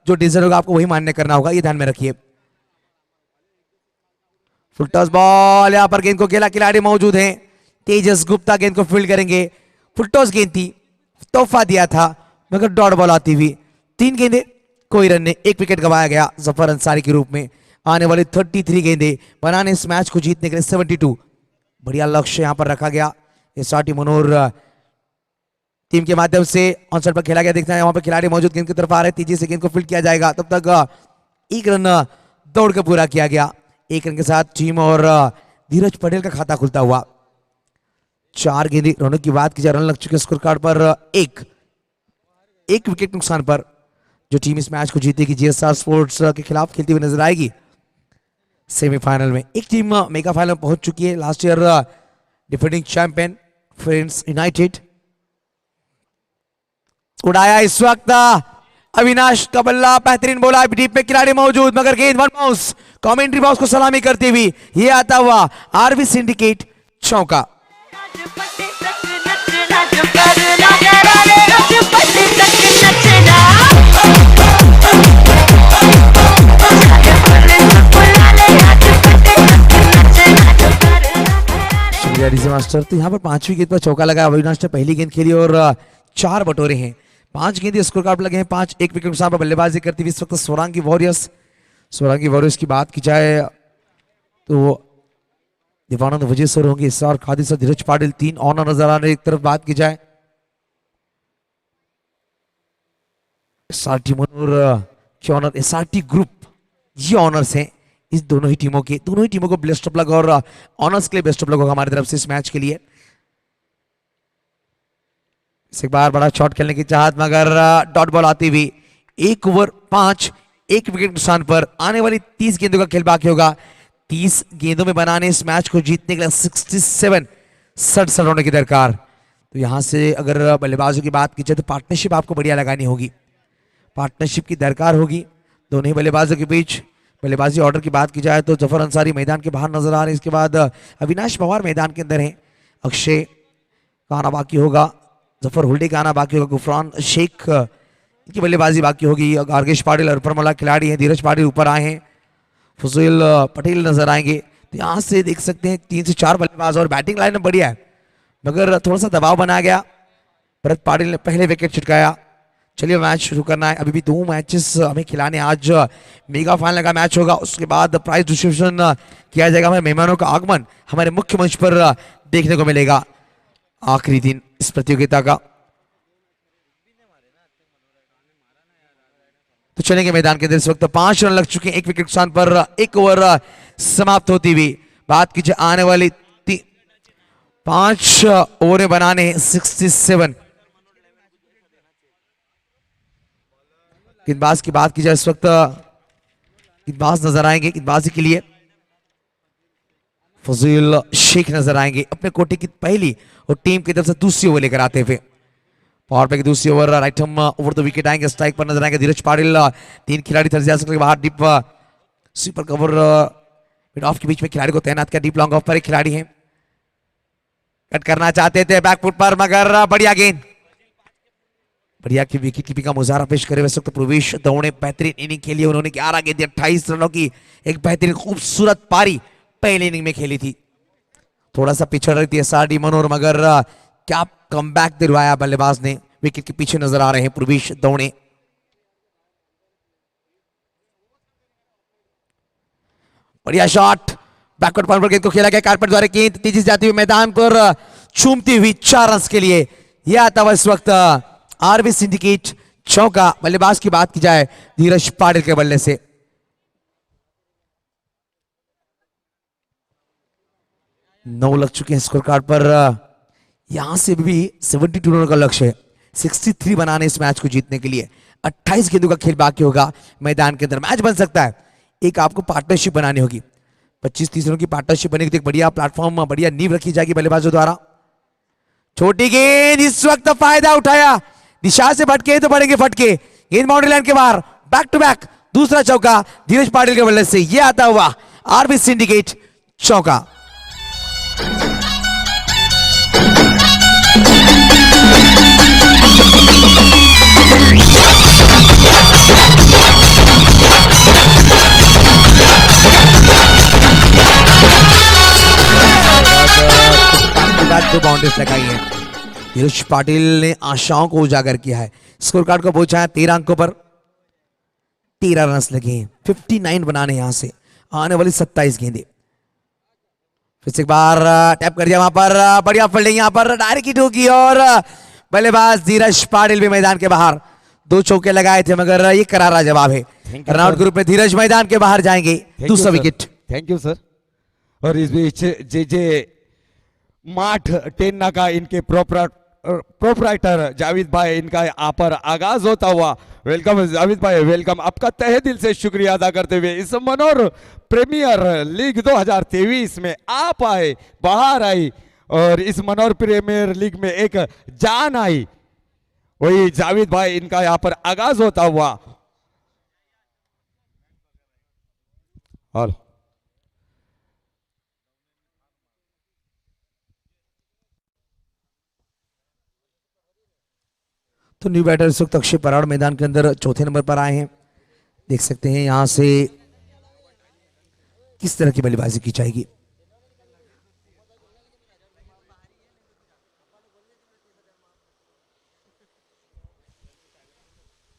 जो डिसीजन होगा आपको वही मान्य करना होगा, ये ध्यान में रखिए। फुल टॉस बॉल, यहां पर गेंद को खेला, खिलाड़ी मौजूद हैं, तेजस गुप्ता गेंद को फील्ड करेंगे। फुल टॉस गेंद थी, तोहफा दिया था, मगर डॉट बॉल आती हुई 3 गेंदें, कोई रन नहीं, एक विकेट गवाया गया जफर अंसारी के रूप में। आने वाली 33 गेंदें बनाने इस मैच को जीतने के लिए 72 बढ़िया लक्ष्य यहां पर रखा गया। SRT मनोहर टीम के माध्यम से ऑनसाइड पर खेला गया, देखते हैं वहां पर खिलाड़ी मौजूद, गेंद की तरफ आ रहे, तेजी से गेंद को फील्ड किया जाएगा। तब तक 1 रन दौड़ कर पूरा किया गया। 1 रन के साथ टीम और धीरज पटेल का खाता खुलता हुआ। 4 गेंदें रनों की बात की जाए, रन लग चुके स्कोर कार्ड पर एक विकेट नुकसान पर जो टीम इस मैच को जीतेगी JSR स्पोर्ट्स के खिलाफ खेलती हुई नजर आएगी सेमीफाइनल में। एक टीम मेगा फाइनल में पहुंच चुकी है, last year defending champion friends United. उड़ाया इस वक्त अविनाश का बल्ला, बेहतरीन बोला, डीप में खिलाड़ी मौजूद, मगर गेंद वन बाउंस। कमेंट्री बॉक्स को सलामी करते हुए ये आता हुआ RV सिंडिकेट चौका। DJ master. तो यहाँ पर 5वीं गेंद पर चौका लगा अविनाश ने पहली गेंद खेली और 4 बटोरे हैं। 5 गेंद स्कोर कार्ड लगे हैं 5। 1 विकेट नुकसान पर बल्लेबाजी करती हुई इस वक्त सोरांगी वॉरियर्स की बात की जाए तो दिवानंद वजह सर होंगे, इस और खादी सर, धीरज पाटिल 3 ऑनर नजर आ रहे। एक तरफ बात की जाए एसआरटी मनोर के ऑनर, एसआरटी ग्रुप ये ऑनर्स हैं इस दोनों ही टीमों को बेस्ट ऑफ लक और ऑनर्स के लिए बेस्ट ऑफ लक होगा हमारी तरफ से इस मैच के लिए। इस एक बार बड़ा शॉट खेलने की चाहत मगर डॉट बॉल आती हुई 1 ओवर 5, 1 विकेट नुकसान पर आने वाली 30 गेंदों का खेल बाकी होगा। 30 गेंदों में बनाने इस मैच को जीतने के लिए 67 रन की दरकार। तो यहां से अगर बल्लेबाजों की बात की जाए तो पार्टनरशिप आपको बढ़िया लगानी होगी, पार्टनरशिप की दरकार होगी दोनों ही बल्लेबाजों के बीच। बल्लेबाजी ऑर्डर की बात की जाए तो जफर अंसारी मैदान के बाहर नजर आ रहे हैं, इसके बाद अविनाश पवार मैदान के अंदर हैं, अक्षय का आना बाकी होगा, जफर हुल्डे का आना बाकी होगा, गुफरान शेख इनकी बल्लेबाजी बाकी होगी, गार्गेश पाटिल और परमला खिलाड़ी हैं, धीरज पाटिल ऊपर आए हैं, फजील पटेल नजर आएंगे। तो यहाँ से देख सकते हैं 3 से 4 बल्लेबाज और बैटिंग लाइन बढ़िया है मगर थोड़ा सा दबाव बनाया गया। भरत पाटिल ने पहले विकेट छिटकाया। चलिए मैच शुरू करना है, अभी भी 2 मैचेस हमें खिलाने। आज मेगा फाइनल का मैच होगा, उसके बाद प्राइज डिस्ट्रीब्यूशन किया जाएगा। हमारे मेहमानों का आगमन हमारे मुख्य मंच पर देखने को मिलेगा आखिरी दिन इस प्रतियोगिता का। तो चलेंगे मैदान के अंदर। इस वक्त 5 रन लग चुके हैं 1 विकेट नुकसान पर, 1 ओवर समाप्त होती हुई। बात कीजिए आने वाली 5 ओवर बनाने 67। गेंदबाज की बात की जाए इस वक्त गेंदबाज नजर आएंगे, गेंदबाजी के लिए फजील शेख नजर आएंगे अपने कोटे की पहली और टीम की तरफ से दूसरी ओवर लेकर आते हुए। पावर प्ले की दूसरी ओवर, राइट हम ओवर द विकेट आएंगे, स्ट्राइक पर नजर आएंगे धीरज पाटिल। 3 खिलाड़ी के बाहर deep sweeper cover mid of के बीच में खिलाड़ी को तैनात किया। डीप लॉन्ग ऑफ पर एक खिलाड़ी है, कट करना चाहते थे बैकफुट पर मगर बढ़िया गेंद, बढ़िया की विकेट कीपिंग का मुजाहरा पेश करे। वैसे तो प्रवेश दौड़े बेहतरीन इनिंग खेली उन्होंने, 11 गेंद 28 रनों की एक बेहतरीन खूबसूरत पारी पहली इनिंग में खेली थी। थोड़ा सा पिछड़ रही थी एसआरडी मनोर मगर क्या कमबैक दिलवाया बल्लेबाज ने। विकेट के पीछे नजर आ रहे हैं प्रवेश दौड़े। बढ़िया शॉट, बैकवर्ड पॉइंट पर गेंद को खेला गया, कारपेट द्वारा गेंद तेजी से जाती हुई मैदान पर चूमती हुई 4 रन के लिए। यह आता हुआ इस वक्त आरबी सिंडिकेट चौका। बल्लेबाज की बात की जाए धीरज पाटिल के बल्ले से 9 लग चुके हैं स्कोर कार्ड पर। यहां से भी 72 रनों का लक्ष्य है, 63 बनाने इस मैच को जीतने के लिए। 28 गेंदों का खेल बाकी होगा मैदान के अंदर। मैच बन सकता है, एक आपको पार्टनरशिप बनानी होगी। 25-30 रनों की पार्टनरशिप बनेगी तो एक बढ़िया प्लेटफॉर्म, बढ़िया नींव रखी जाएगी बल्लेबाजों द्वारा। छोटी गेंद इस वक्त फायदा उठाया, दिशा से भटके तो पड़ेंगे फटके। गेंद बाउंड्री लाइन के बाहर, बैक टू बैक दूसरा चौका धीरज पाटिल के बल्ले से। यह आता हुआ आरबी सिंडिकेट चौका। दो बाउंड्रीज लगाई हैं। धीरज पाटिल ने आशाओं को उजागर किया है। स्कोर कार्ड को पहुंचा है 13 अंकों पर, 13 रन लगे हैं। 59 बनाने यहां से आने वाली 27 गेंदें। फिर से एक बार टैप कर दिया वहां पर, बढ़िया फील्डिंग यहां पर डायरेक्ट हिट होगी और बल्लेबाज धीरज पाटिल भी मैदान के बाहर। 2 चौके लगाए थे मगर ये करारा जवाब है। रनआउट ग्रुप में धीरज मैदान के बाहर जाएंगे, दूसरा विकेट। Thank you sir. और इस बीच जे माठ टेन्ना का इनके प्रोपराइटर जावेद भाई, इनका यहाँ पर आगाज होता हुआ। वेलकम जावेद भाई, वेलकम। आपका तहे दिल से शुक्रिया अदा करते हुए इस मनोर प्रीमियर लीग 2023 में आप आए, बाहर आई और इस मनोर प्रीमियर लीग में एक जान आई, वही जावेद भाई इनका यहाँ पर आगाज होता हुआ। और तो न्यू बैटर इस वक्त अक्षय पराड़ मैदान के अंदर चौथे नंबर पर आए हैं। देख सकते हैं यहां से किस तरह की बल्लेबाजी की जाएगी।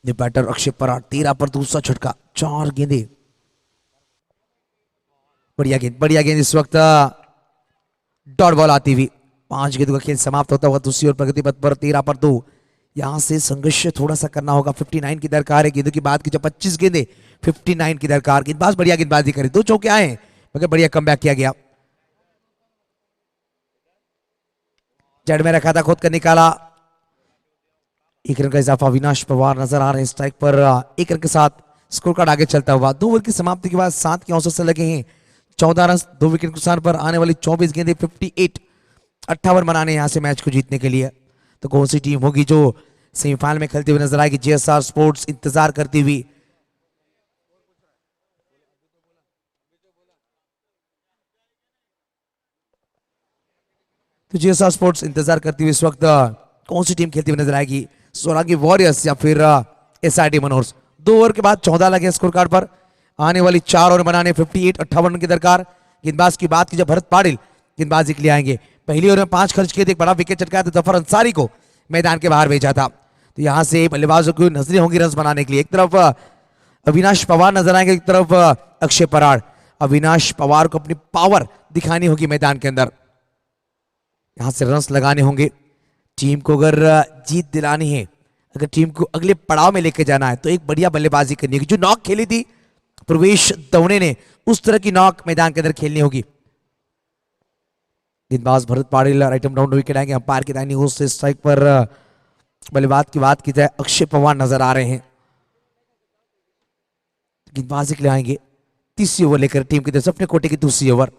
न्यू बैटर अक्षय पराग 13 पर दूसरा झटका, 4 गेंदे। बढ़िया गेंद इस वक्त डॉट बॉल आती हुई। 5 गेंदों का खेल समाप्त होता हुआ दूसरी ओर प्रगति पथ पर 13 पर 2। यहां से संघर्ष थोड़ा सा करना होगा। 59 की दरकार है। गेंदों की बात की जब 25 गेंदे, 59 की दरकार। गेंदबाज बढ़िया गेंदबाजी करे, 2 चौके आए मगर बढ़िया कमबैक किया गया। जड़ में रखा था, खुद कर निकाला। 1 रन का इजाफा। अविनाश पवार नजर आ रहे हैं स्ट्राइक पर। 1 रन के साथ स्कोर कार्ड आगे चलता हुआ। 2 ओवर की समाप्ति के बाद 7 के औसत से लगे हैं 14 रन। 2 विकेट नुकसान पर आने वाली 24 गेंदे, 58 बनाने यहां से मैच को जीतने के लिए। तो कौन सी टीम होगी जो सेमीफाइनल में खेलते हुए नजर आएगी? जीएसआर स्पोर्ट्स इंतजार करती हुई। तो जीएसआर स्पोर्ट्स इंतजार करती हुई इस वक्त कौन सी टीम खेलती हुई नजर आएगी? सोलांकी वॉरियर्स या फिर एसआरडी मनोर्स। 2 ओवर के बाद 14 लगे स्कोर कार्ड पर। आने वाली 4 ओवर बनाने 58 रन की दरकार। गेंदबाज की बात की जब भरत पाटिल गेंदबाजी के लिए आएंगे। पहली ओवर में 5 खर्च किए थे, एक बड़ा विकेट चटकाया था, जफर अंसारी को मैदान के बाहर भेजा था। तो यहां से बल्लेबाजों की नजरें होंगी रन बनाने के लिए। एक तरफ अविनाश पवार नजर आएंगे, एक तरफ अक्षय पराग। अविनाश पवार को अपनी पावर दिखानी होगी मैदान के अंदर। यहां से रन्स लगाने होंगे। टीम को अगर जीत दिलानी है, अगर टीम को अगले पड़ाव में लेके जाना है तो एक बढ़िया बल्लेबाजी करनी होगी। जो नॉक खेली थी प्रवेश दवने ने, उस तरह की नॉक मैदान के अंदर खेलनी होगी। गेंदबाज Bharat Patil right arm down wicket आएंगे। अंपायर की दाहिनी ओर से स्ट्राइक पर बल्लेबाज की बात की जाए अक्षय पवार नजर आ रहे हैं। गेंदबाजी के लिए आएंगे। तीसरी ओवर लेकर टीम की तरफ से अपने कोटे की दूसरी ओवर।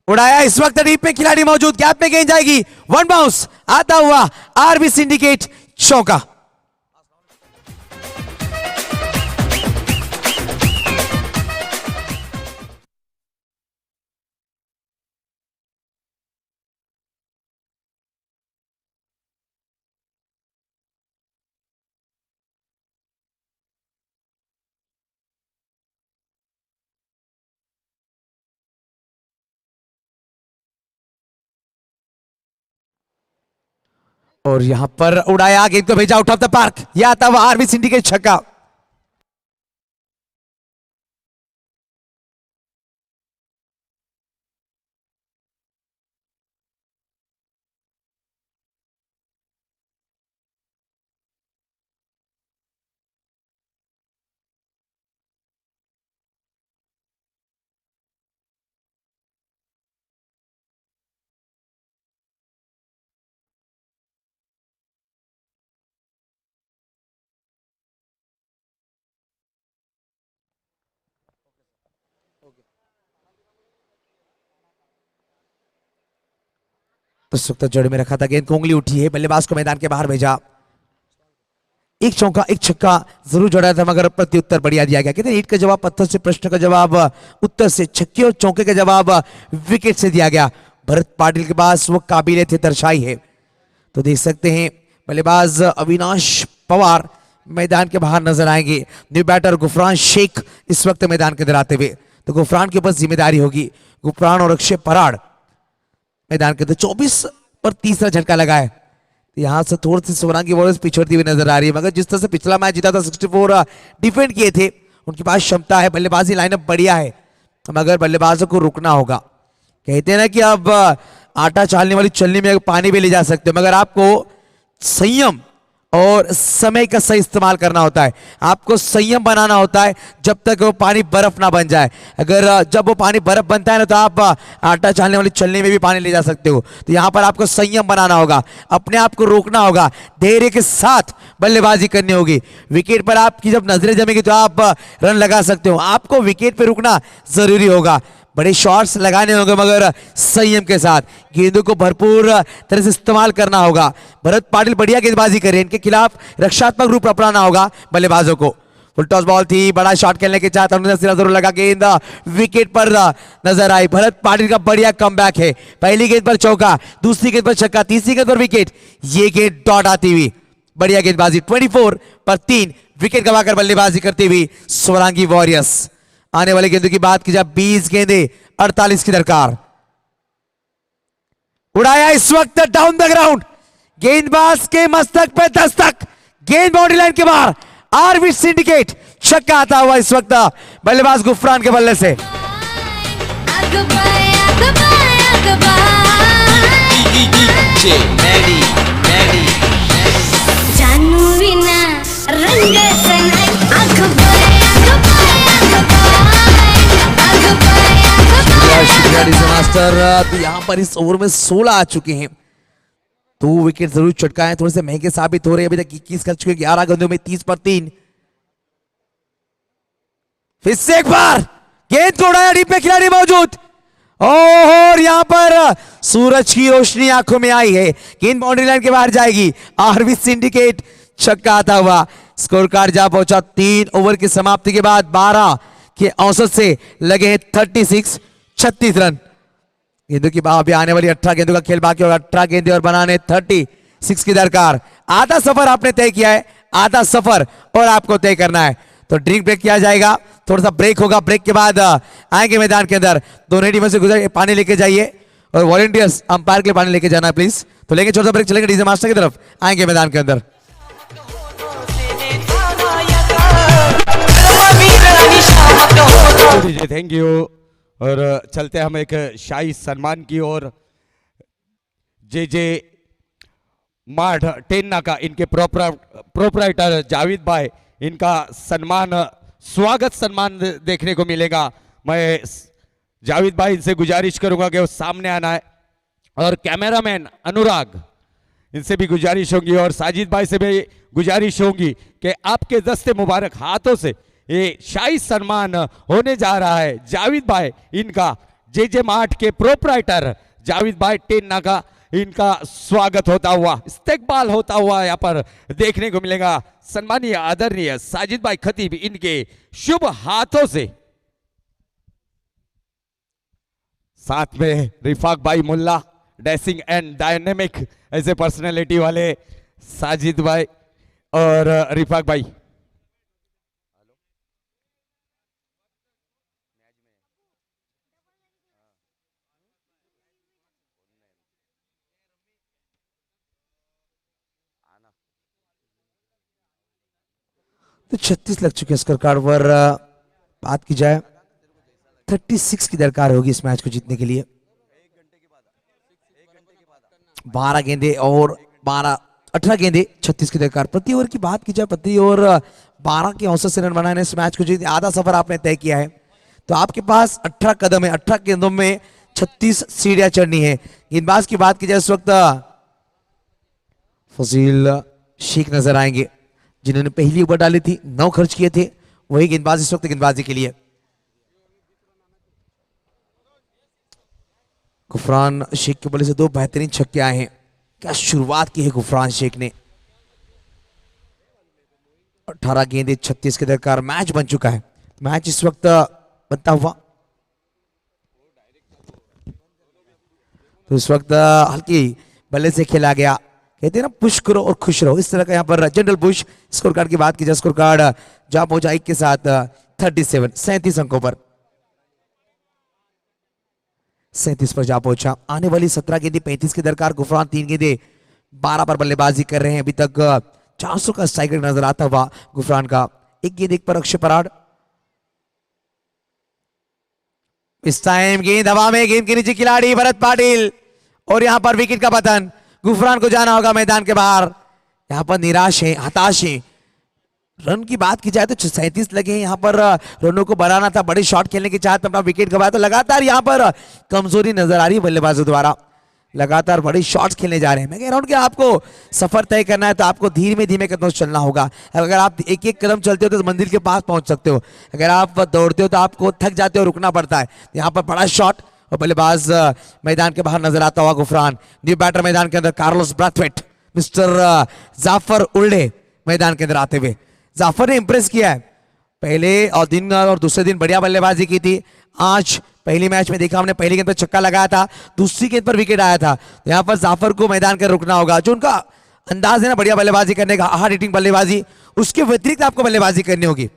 उड़ाया इस वक्त डीप में खिलाड़ी मौजूद, गैप में गेंद जाएगी। 1 बाउंस आता हुआ आरबी सिंडिकेट चौका। और यहां पर उड़ाया, गेंद को भेजा आउट ऑफ द पार्क। यह आता हुआ आरबी सिंडिकेट छक्का। उस वक्त जड़ में रखा था, गेंद को उंगली उठी है, बल्लेबाज को मैदान के बाहर भेजा। 1 चौका 1 छक्का जरूर जड़ा था मगर प्रत्युत्तर बढ़िया दिया गया। कहते हैं ईंट का जवाब पत्थर से, प्रश्न का जवाब उत्तर से, छक्के और चौके का जवाब विकेट से दिया गया। भरत पाटिल के पास वो काबिलियत दर्शाई है। तो देख सकते हैं बल्लेबाज अविनाश पवार मैदान के बाहर नजर आएंगे। न्यू बैटर गुफरान शेख इस वक्त मैदान के अंदर आते हुए। तो गुफरान के ऊपर जिम्मेदारी होगी। गुफरान और अक्षय पराग मैदान के अंदर 24 पर तीसरा झटका लगा है। यहां से थोड़ी सी सोलांकी वॉरियर्स पिछड़ती हुई नजर आ रही है मगर जिस तरह से पिछला मैच जीता था 64 डिफेंड किए थे, उनके पास क्षमता है, बल्लेबाजी लाइनअप बढ़िया है मगर बल्लेबाजों को रुकना होगा। कहते हैं ना कि अब आटा चालने वाली चलनी में पानी भी ले जा सकते हो मगर आपको संयम और समय का सही इस्तेमाल करना होता है। आपको संयम बनाना होता है जब तक वो पानी बर्फ ना बन जाए। अगर जब वो पानी बर्फ बनता है ना तो आप आटा छानने वाली छलनी में भी पानी ले जा सकते हो। तो यहां पर आपको संयम बनाना होगा, अपने आप को रोकना होगा, धैर्य के साथ बल्लेबाजी करनी होगी। विकेट पर आपकी जब नजरें जमेगी तो आप रन लगा सकते हो। आपको विकेट पर रुकना जरूरी होगा, बड़े शॉट्स लगाने होंगे मगर संयम के साथ गेंदों को भरपूर तरह से इस्तेमाल करना होगा। भरत पाटिल बढ़िया गेंदबाजी कर रहे हैं, इनके खिलाफ रक्षात्मक रूप अपनाना होगा बल्लेबाजों को। फुल टॉस बॉल थी, बड़ा शॉट खेलने के चाहता उन्होंने सिरा जरूर लगा, गेंद विकेट पर नजर आई। भरत पाटिल का बढ़िया कमबैक है। पहली गेंद पर चौका, दूसरी गेंद पर छक्का, तीसरी गेंद पर विकेट, ये गेंद डॉट आती हुई। बढ़िया गेंदबाजी, 24 पर 3 विकेट गवाकर बल्लेबाजी करती हुई सोलांकी वॉरियर्स। आने वाले गेंदों की बात की जाए 20 गेंदे, 48 की दरकार। उड़ाया इस वक्त डाउन द ग्राउंड, गेंदबाज के मस्तक पे दस्तक, गेंद बाउंड्री लाइन के बाहर, आरवी सिंडिकेट छक्का आता हुआ इस वक्त बल्लेबाज गुफरान के बल्ले से। जानू विना रंग सनाई मास्टर तो यहाँ पर इस ओवर में 16 आ चुके हैं, 2 विकेट जरूर चटकाए, थोड़े से महंगे साबित हो रहे हैं। अभी तक 21 कर चुके, 11 गेंदों में 30 पर 3। फिर से एक बार गेंद को उड़ाया, डीप में खिलाड़ी मौजूद, और यहां पर सूरज की रोशनी आंखों में आई है, गेंद बाउंड्री लाइन के बाहर जाएगी। आरवी सिंडिकेट छक्का आता हुआ, स्कोर कार्ड जा पहुंचा 3 ओवर की समाप्ति के बाद 12 के औसत से लगे हैं 36 रन। गेंदों की अभी आने वाली 18 गेंदों का खेल बाकी होगा, 18 गेंदे और बनाने 36 की दरकार। आधा सफर आपने तय किया है, आधा सफर और आपको तय करना है, तो ड्रिंक ब्रेक किया जाएगा, थोड़ा सा ब्रेक होगा, ब्रेक के बाद आएंगे मैदान के अंदर। दोनों टीमों से गुजर पानी लेके जाइए, और वॉलंटियर्स अंपायर के लिए पानी लेके जाना है प्लीज। तो लेंगे छोटा सा ब्रेक, चलेंगे डीजे मास्टर की तरफ, आएंगे मैदान के अंदर। Thank you. और चलते हम एक शाही सम्मान की ओर। जे माठ टेन्ना का इनके प्रोपराइटर जावेद भाई, इनका सम्मान, स्वागत सम्मान देखने को मिलेगा। मैं जावेद भाई इनसे गुजारिश करूंगा कि वो सामने आना है, और कैमरामैन अनुराग इनसे भी गुजारिश होगी, और साजिद भाई से भी गुजारिश होगी कि आपके दस्ते मुबारक हाथों से ये शाही सम्मान होने जा रहा है। जावेद भाई इनका, जे माठ के प्रोपराइटर जावेद भाई टेन्ना का, इनका स्वागत होता हुआ, इस्तेकबाल होता हुआ यहाँ पर देखने को मिलेगा। सम्मानीय आदरणीय साजिद भाई खतीब इनके शुभ हाथों से, साथ में रिफाक भाई मुल्ला, डैशिंग एंड डायनेमिक ऐसे पर्सनैलिटी वाले साजिद भाई और रिफाक भाई। तो 36 लग चुके हैं स्कोर कार्ड पर। बात की जाए 36 की दरकार होगी इस मैच को जीतने के लिए। 12 गेंदे और 18 गेंदे 36 की दरकार। प्रति ओवर की बात की जाए, प्रति ओवर 12 के औसत से रन बनाने इस मैच को जीत, आधा सफर आपने तय किया है, तो आपके पास 18 कदम है, 18 गेंदों में 36 सीढ़ियां चढ़नी है। गेंदबाज की बात की जाए इस वक्त फजील शेख नजर आएंगे, जिन्होंने पहली ओवर डाली थी, 9 खर्च किए थे, वही गेंदबाज इस वक्त गेंदबाजी के लिए। गुफरान शेख के बल्ले से 2 बेहतरीन छक्के आए हैं। क्या शुरुआत की है गुफरान शेख ने। 18 गेंदे 36 के दरकार, मैच बन चुका है, मैच इस वक्त बनता हुआ। तो इस वक्त हल्की बल्ले से खेला गया, कहते हैं ना पुश करो और खुश रहो, इस तरह का यहाँ पर जनरल पुश। स्कोर कार्ड की बात की जाए, स्कोर कार्ड जा पहुंचा 1 के साथ 37 अंकों पर, 37 पर जा पहुंचा। आने वाली 17 गेंदे 35 की दरकार। गुफरान 3 गेंदे 12 पर बल्लेबाजी कर रहे हैं। अभी तक 400 का स्ट्राइक रेट नजर आता हुआ गुफरान का। 1 गेंद 1 पर अक्षय पराड। इस टाइम गेंद हवा में, गेंद के नीचे खिलाड़ी भरत पाटिल, और यहां पर विकेट का पतन। गुफरान को जाना होगा मैदान के बाहर। यहां पर निराश है, हताश है। रन की बात की जाए तो 37 लगे हैं, यहाँ पर रनों को बढ़ाना था, बड़े शॉट खेलने की चाहत में अपना विकेट गवाया। तो लगातार यहाँ पर कमजोरी नजर आ रही है बल्लेबाजों द्वारा, लगातार बड़े शॉट्स खेलने जा रहे हैं। मैं कह रहा हूं कि आपको सफर तय करना है तो आपको धीमे धीमे कदमों से चलना होगा। अगर आप एक एक कदम चलते हो तो मंजिल के पास पहुंच सकते हो, अगर आप दौड़ते हो तो आपको थक जाते हो, रुकना पड़ता है। यहाँ पर बड़ा शॉट और बल्लेबाज मैदान के बाहर नजर आता हुआ गुफरान। न्यू बैटर मैदान के अंदर कार्लोस ब्राथवेट, मिस्टर जाफर उल्डे मैदान के अंदर आते हुए। जाफर ने इंप्रेस किया है, पहले और दिन और दूसरे दिन बढ़िया बल्लेबाजी की थी। आज पहली मैच में देखा हमने, पहली गेंद पर छक्का लगाया था, दूसरी गेंद पर विकेट आया था। तो यहाँ पर जाफर को मैदान के रुकना होगा। जो उनका अंदाज है ना बढ़िया बल्लेबाजी करने का, हार्ड हिटिंग बल्लेबाजी, उसके व्यतिरिक्त आपको बल्लेबाजी करनी होगी।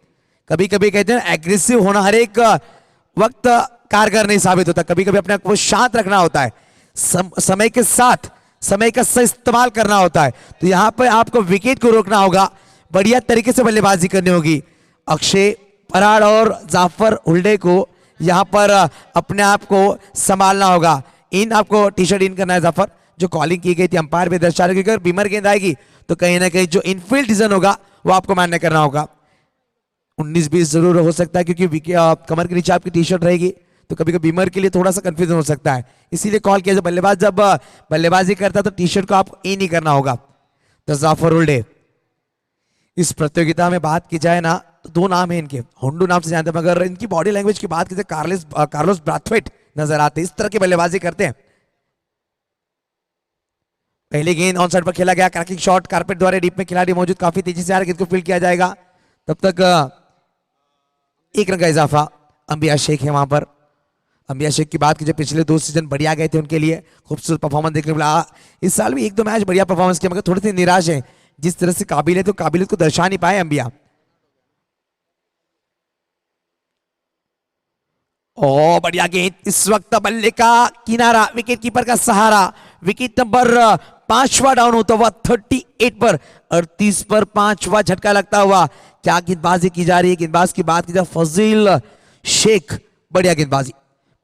कभी कभी कहते हैं एग्रेसिव होना हर एक वक्त कारगर नहीं साबित होता, कभी कभी अपने आप को शांत रखना होता है। समय के साथ समय का सही इस्तेमाल करना होता है। तो यहाँ पर आपको विकेट को रोकना होगा, बढ़िया तरीके से बल्लेबाजी करनी होगी। अक्षय पराड़ और जाफर हुल्डे को यहाँ पर अपने आप को संभालना होगा। इन आपको टी शर्ट इन करना है जाफर, जो कॉलिंग की गई थी अंपायर पे दर्शा रहे, क्योंकि अगर बीमर गेंद आएगी तो कहीं ना कहीं जो इनफील्ड डिसीजन होगा वो आपको मान्य करना होगा। 19-20 जरूर हो सकता है, क्योंकि कमर के नीचे आपकी टी शर्ट रहेगी तो कभी कभी बीमर के लिए थोड़ा सा कंफ्यूजन हो सकता है, इसीलिए कॉल किया। बल्लेबाज जब बल्लेबाजी करता है तो टी शर्ट को आपको इन ही करना होगा। तो जाफर हुल्डे, इस प्रतियोगिता में बात की जाए ना तो दो नाम है इनके, होंडू नाम से जानते हैं, मगर इनकी बॉडी लैंग्वेज की बात की जाए कार्लोस ब्राथवेट नजर आते, इस तरह की बल्लेबाजी करते हैं। पहली गेंद ऑन साइड पर खेला गया, क्रैकिंग शॉट कारपेट द्वारा, डीप में खिलाड़ी मौजूद, काफी तेजी से आ रहा है, गेंद को फील्ड किया जाएगा। तब तक एक रन का इजाफा अंबिया शेख है वहां पर। अंबिया शेख की बात की जाए, पिछले 2 सीजन बढ़िया गए थे उनके लिए, खूबसूरत परफॉर्मेंस देखने को मिला। इस साल भी 1-2 मैच बढ़िया परफॉर्मेंस किया, मगर थोड़े से निराश है, जिस तरह से काबिलियत तो काबिलियत को दर्शा नहीं पाए अंबिया। ओ बढ़िया गेंद, इस वक्त बल्ले का किनारा, विकेट कीपर का सहारा, विकेट नंबर 5वां डाउन होता हुआ 38 पर 38 पर 5वां झटका लगता हुआ। क्या गेंदबाजी की जा रही है, गेंदबाज की बात की जाए फजील शेख, बढ़िया गेंदबाजी,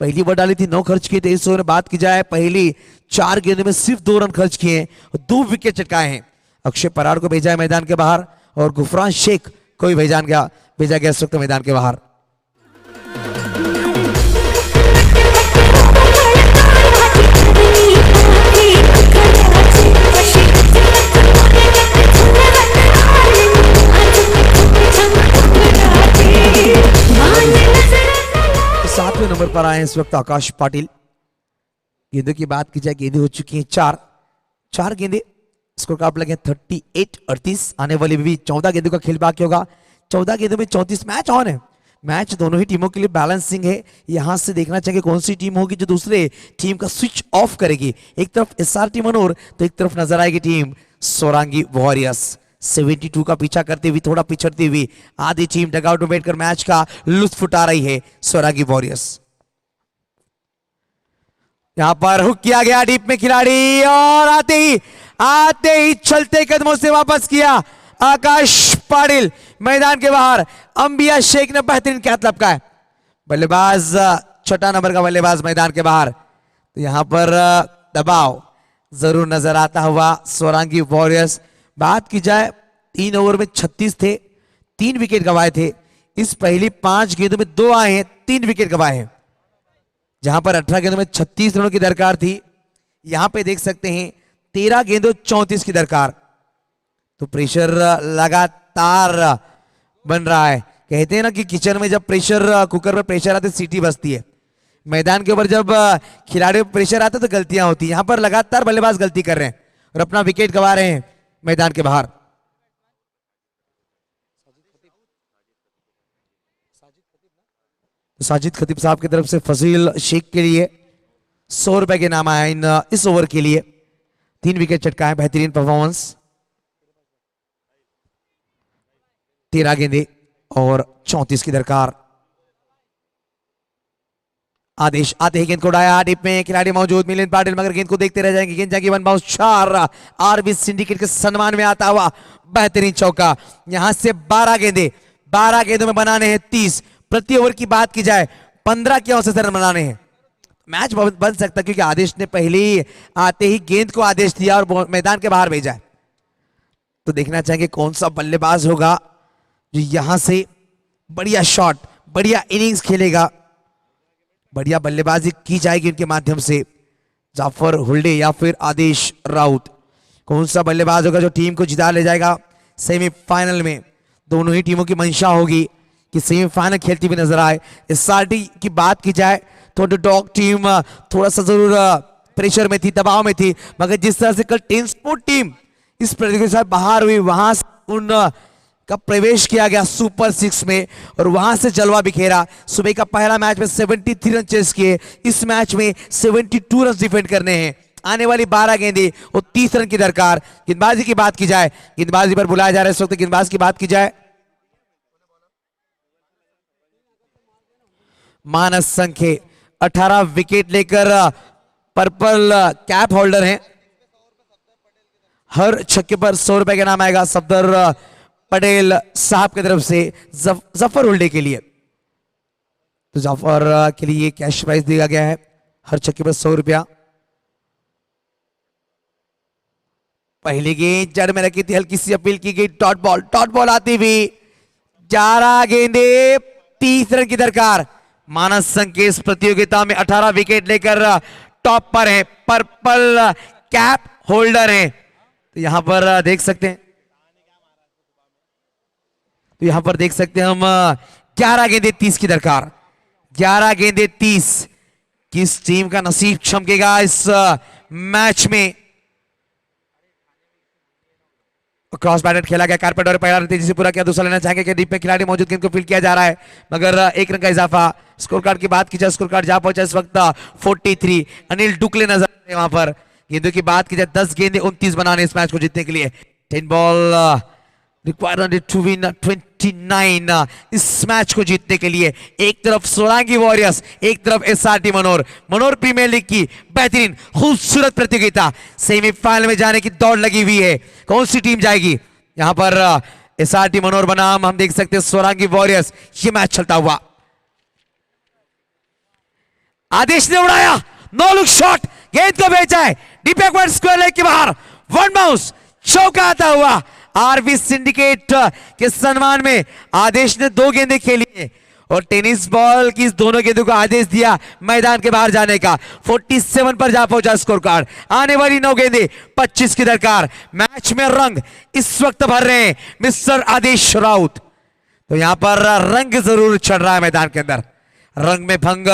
पहली ओवर डाली थी 9 खर्च किए थे। इस ओवर में बात की जाए पहली 4 गेंदों में सिर्फ 2 रन खर्च किए और 2 विकेट चटकाए हैं। अक्षय पराड़ को भेजा है मैदान के बाहर और गुफरान शेख को भी भेजा गया इस वक्त मैदान के बाहर। सातवें नंबर पर आए इस वक्त आकाश पाटिल। गेंदों की बात की जाए, गेंदें हो चुकी हैं 4 गेंदें, स्कोर कार्ड लगे 38-38। आने वाली भी 14 गेंदों का खेल बाकी होगा। 14 गेंदों में 34 मैच ऑन है। मैच दोनों ही टीमों के लिए बैलेंसिंग है। यहां से देखना चाहिए कौन सी टीम होगी जो दूसरे टीम का स्विच ऑफ करेगी। एक तरफ एसआरटी मनोर तो एक तरफ नजर आएगी टीम सोरांगी वॉरियर्स। 72 का पीछा करते हुए, थोड़ा पिछड़ती हुई आधी टीम डगआउट में बैठकर मैच का लुत्फ उठा रही है सोरांगी वॉरियर्स। यहां पर हुक किया गया डीप में खिलाड़ी और आते ही चलते कदमों से वापस किया आकाश पाटिल मैदान के बाहर। अंबिया शेख ने बेहतरीन कैच लपकाया, बल्लेबाज 6 नंबर का बल्लेबाज मैदान के बाहर। तो यहां पर दबाव जरूर नजर आता हुआ सोरांगी वॉरियर्स। बात की जाए 3 ओवर में 36 थे, 3 विकेट गंवाए थे। इस पहली 5 गेंदों में 2 आए हैं, 3 विकेट गंवाए हैं। जहां पर 18 गेंदों में 36 रनों की दरकार थी, यहां पे देख सकते हैं 13 गेंदों 34 की दरकार। तो प्रेशर लगातार बन रहा है। कहते हैं ना कि किचन में जब कुकर में प्रेशर आते सीटी बजती है, मैदान के ऊपर जब खिलाड़ियों पर प्रेशर आता तो गलतियां होती हैं। यहां पर लगातार बल्लेबाज गलती कर रहे हैं और अपना विकेट गंवा रहे हैं मैदान के बाहर। साजिद खतीब साहब की तरफ से फजील शेख के लिए 100 रुपए के नाम आया इस ओवर के लिए। 3 विकेट चटकाए, बेहतरीन परफॉर्मेंस। 13 गेंदे और 34 की दरकार। आदेश आते ही गेंद को उड़ाया, डिप में खिलाड़ी मौजूद मिलिंद पाटिल, मगर गेंद को देखते रह जाएंगे। गेंद जाएगी 1 बाउंस 4 आरबी सिंडिकेट के सम्मान में आता हुआ बेहतरीन चौका। यहां से 12 गेंदों में बनाने हैं 30। प्रति ओवर की बात की जाए 15 की औसत रन बनाने हैं। मैच बन सकता क्योंकि आदेश ने पहले आते ही गेंद को आदेश दिया और मैदान के बाहर भेजा है। तो देखना चाहेंगे कौन सा बल्लेबाज होगा जो यहां से बढ़िया शॉट, बढ़िया इनिंग्स खेलेगा। बढ़िया बल्लेबाजी की जाएगी उनके माध्यम से। जाफर हुल्डे या फिर आदेश राउत, कौन सा बल्लेबाज होगा जो टीम को जिता ले जाएगा सेमीफाइनल में। दोनों ही टीमों की मंशा होगी कि सेमीफाइनल खेलती हुई नजर आए। एसआरटी की बात की जाए तो अंडरडॉग टीम थोड़ा सा जरूर प्रेशर में थी, दबाव में थी, मगर जिस तरह से कल टेन स्पोर्ट टीम इस प्रतियोगिता से बाहर हुई, वहां से उन का प्रवेश किया गया सुपर 6 में और वहां से जलवा बिखेरा। सुबह का पहला मैच में 73 रन चेस किए, इस मैच में 72 रन डिफेंड करने हैं। आने वाली 12 गेंदें और 30 रन की दरकार। गेंदबाजी की बात की जाए, गेंदबाजी पर बुलाया जा रहा है इस वक्त। गेंदबाज की बात की जाए मानस संख्य 18 विकेट लेकर पर्पल कैप होल्डर हैं हर छक्के पर 100 रुपए का नाम आएगा सफदर पटेल साहब की तरफ से जफर उल्डे के लिए। तो जफर के लिए कैश प्राइज दिया गया है, हर छक्के पर 100 रुपया। पहली गेंद जड़ में रखी थी, हल्की सी अपील की गई, डॉट बॉल आती हुई 11 गेंदे 30 रन की दरकार। मानस संघ के इस प्रतियोगिता में 18 विकेट लेकर टॉप पर है, पर्पल कैप होल्डर है। तो यहां पर देख सकते हैं, तो यहां पर देख सकते हैं हम 11 गेंदे 30 की दरकार, 11 गेंदे 30। किस टीम का नसीब चमकेगा इस मैच में। क्रॉस बैटेड खेला गया, कारपेट और पहला तेजी से पूरा किया, दूसरा लेना चाहेंगे कि डीप में खिलाड़ी मौजूद, गेंद को फील्ड किया जा रहा है मगर 1 रन का इजाफा। स्कोर कार्ड की बात की जाए, स्कोर कार्ड जहां पहुंचा इस वक्त 43। अनिल डुकले नजर आ रहे हैं वहां पर। गेंदों की बात की जाए 10 गेंदे 29 बनाने इस मैच को जीतने के लिए। 10 बॉल रिक्वायर्ड टू विन 29 इस मैच को जीतने के लिए। एक तरफ सोलांगी वॉरियर्स, एक तरफ एसआरटी मनोर प्रीमियर लीग की बेहतरीन खूबसूरत प्रतियोगिता। सेमीफाइनल में जाने की दौड़ लगी हुई है, कौन सी टीम जाएगी। यहां पर एसआरटी मनोर बनाम हम देख सकते हैं सोलांगी वॉरियर्स। ये मैच चलता हुआ, आदेश ने उड़ाया, नो लुक शॉट, गेंद को भेजा है डीप बैकवर्ड स्क्वायर लेग के बाहर, वन बाउंस, चौका आता हुआ। आरबी सिंडिकेट के सम्मान में आदेश ने 2 गेंदें खेली हैं और टेनिस बॉल की इस दोनों गेंदों को आदेश दिया मैदान के बाहर जाने का। 47 पर जा पहुंचा स्कोर कार्ड। आने वाली 9 गेंदें 25 की दरकार। मैच में रंग इस वक्त भर रहे हैं मिस्टर आदेश राउत। तो यहां पर रंग जरूर चढ़ रहा है मैदान के अंदर। रंग में भंग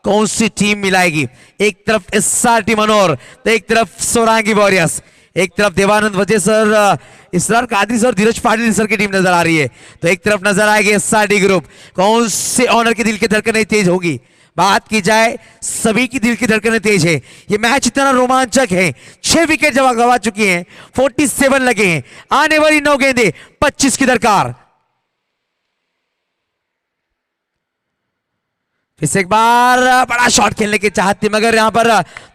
कौन सी टीम मिलाएगी। एक तरफ एसआरटी मनोर तो एक तरफ सोलांगी वॉरियर्स, एक तरफ देवानंद वजह सर, इसरार कादरी सर, धीरज पाटिल सर की टीम नजर आ रही है। तो एक तरफ नजर आएगी एसआरटी ग्रुप। कौन से ऑनर के दिल की धड़कनें तेज होगी। बात की जाए सभी की दिल की धड़कनें तेज है। ये मैच इतना रोमांचक है, 6 विकेट जब गवा चुकी हैं, 47 लगे हैं। आने वाली 9 गेंदें 25 की दरकार। फिर से एक बार बड़ा शॉट खेलने की चाहत थी मगर यहां पर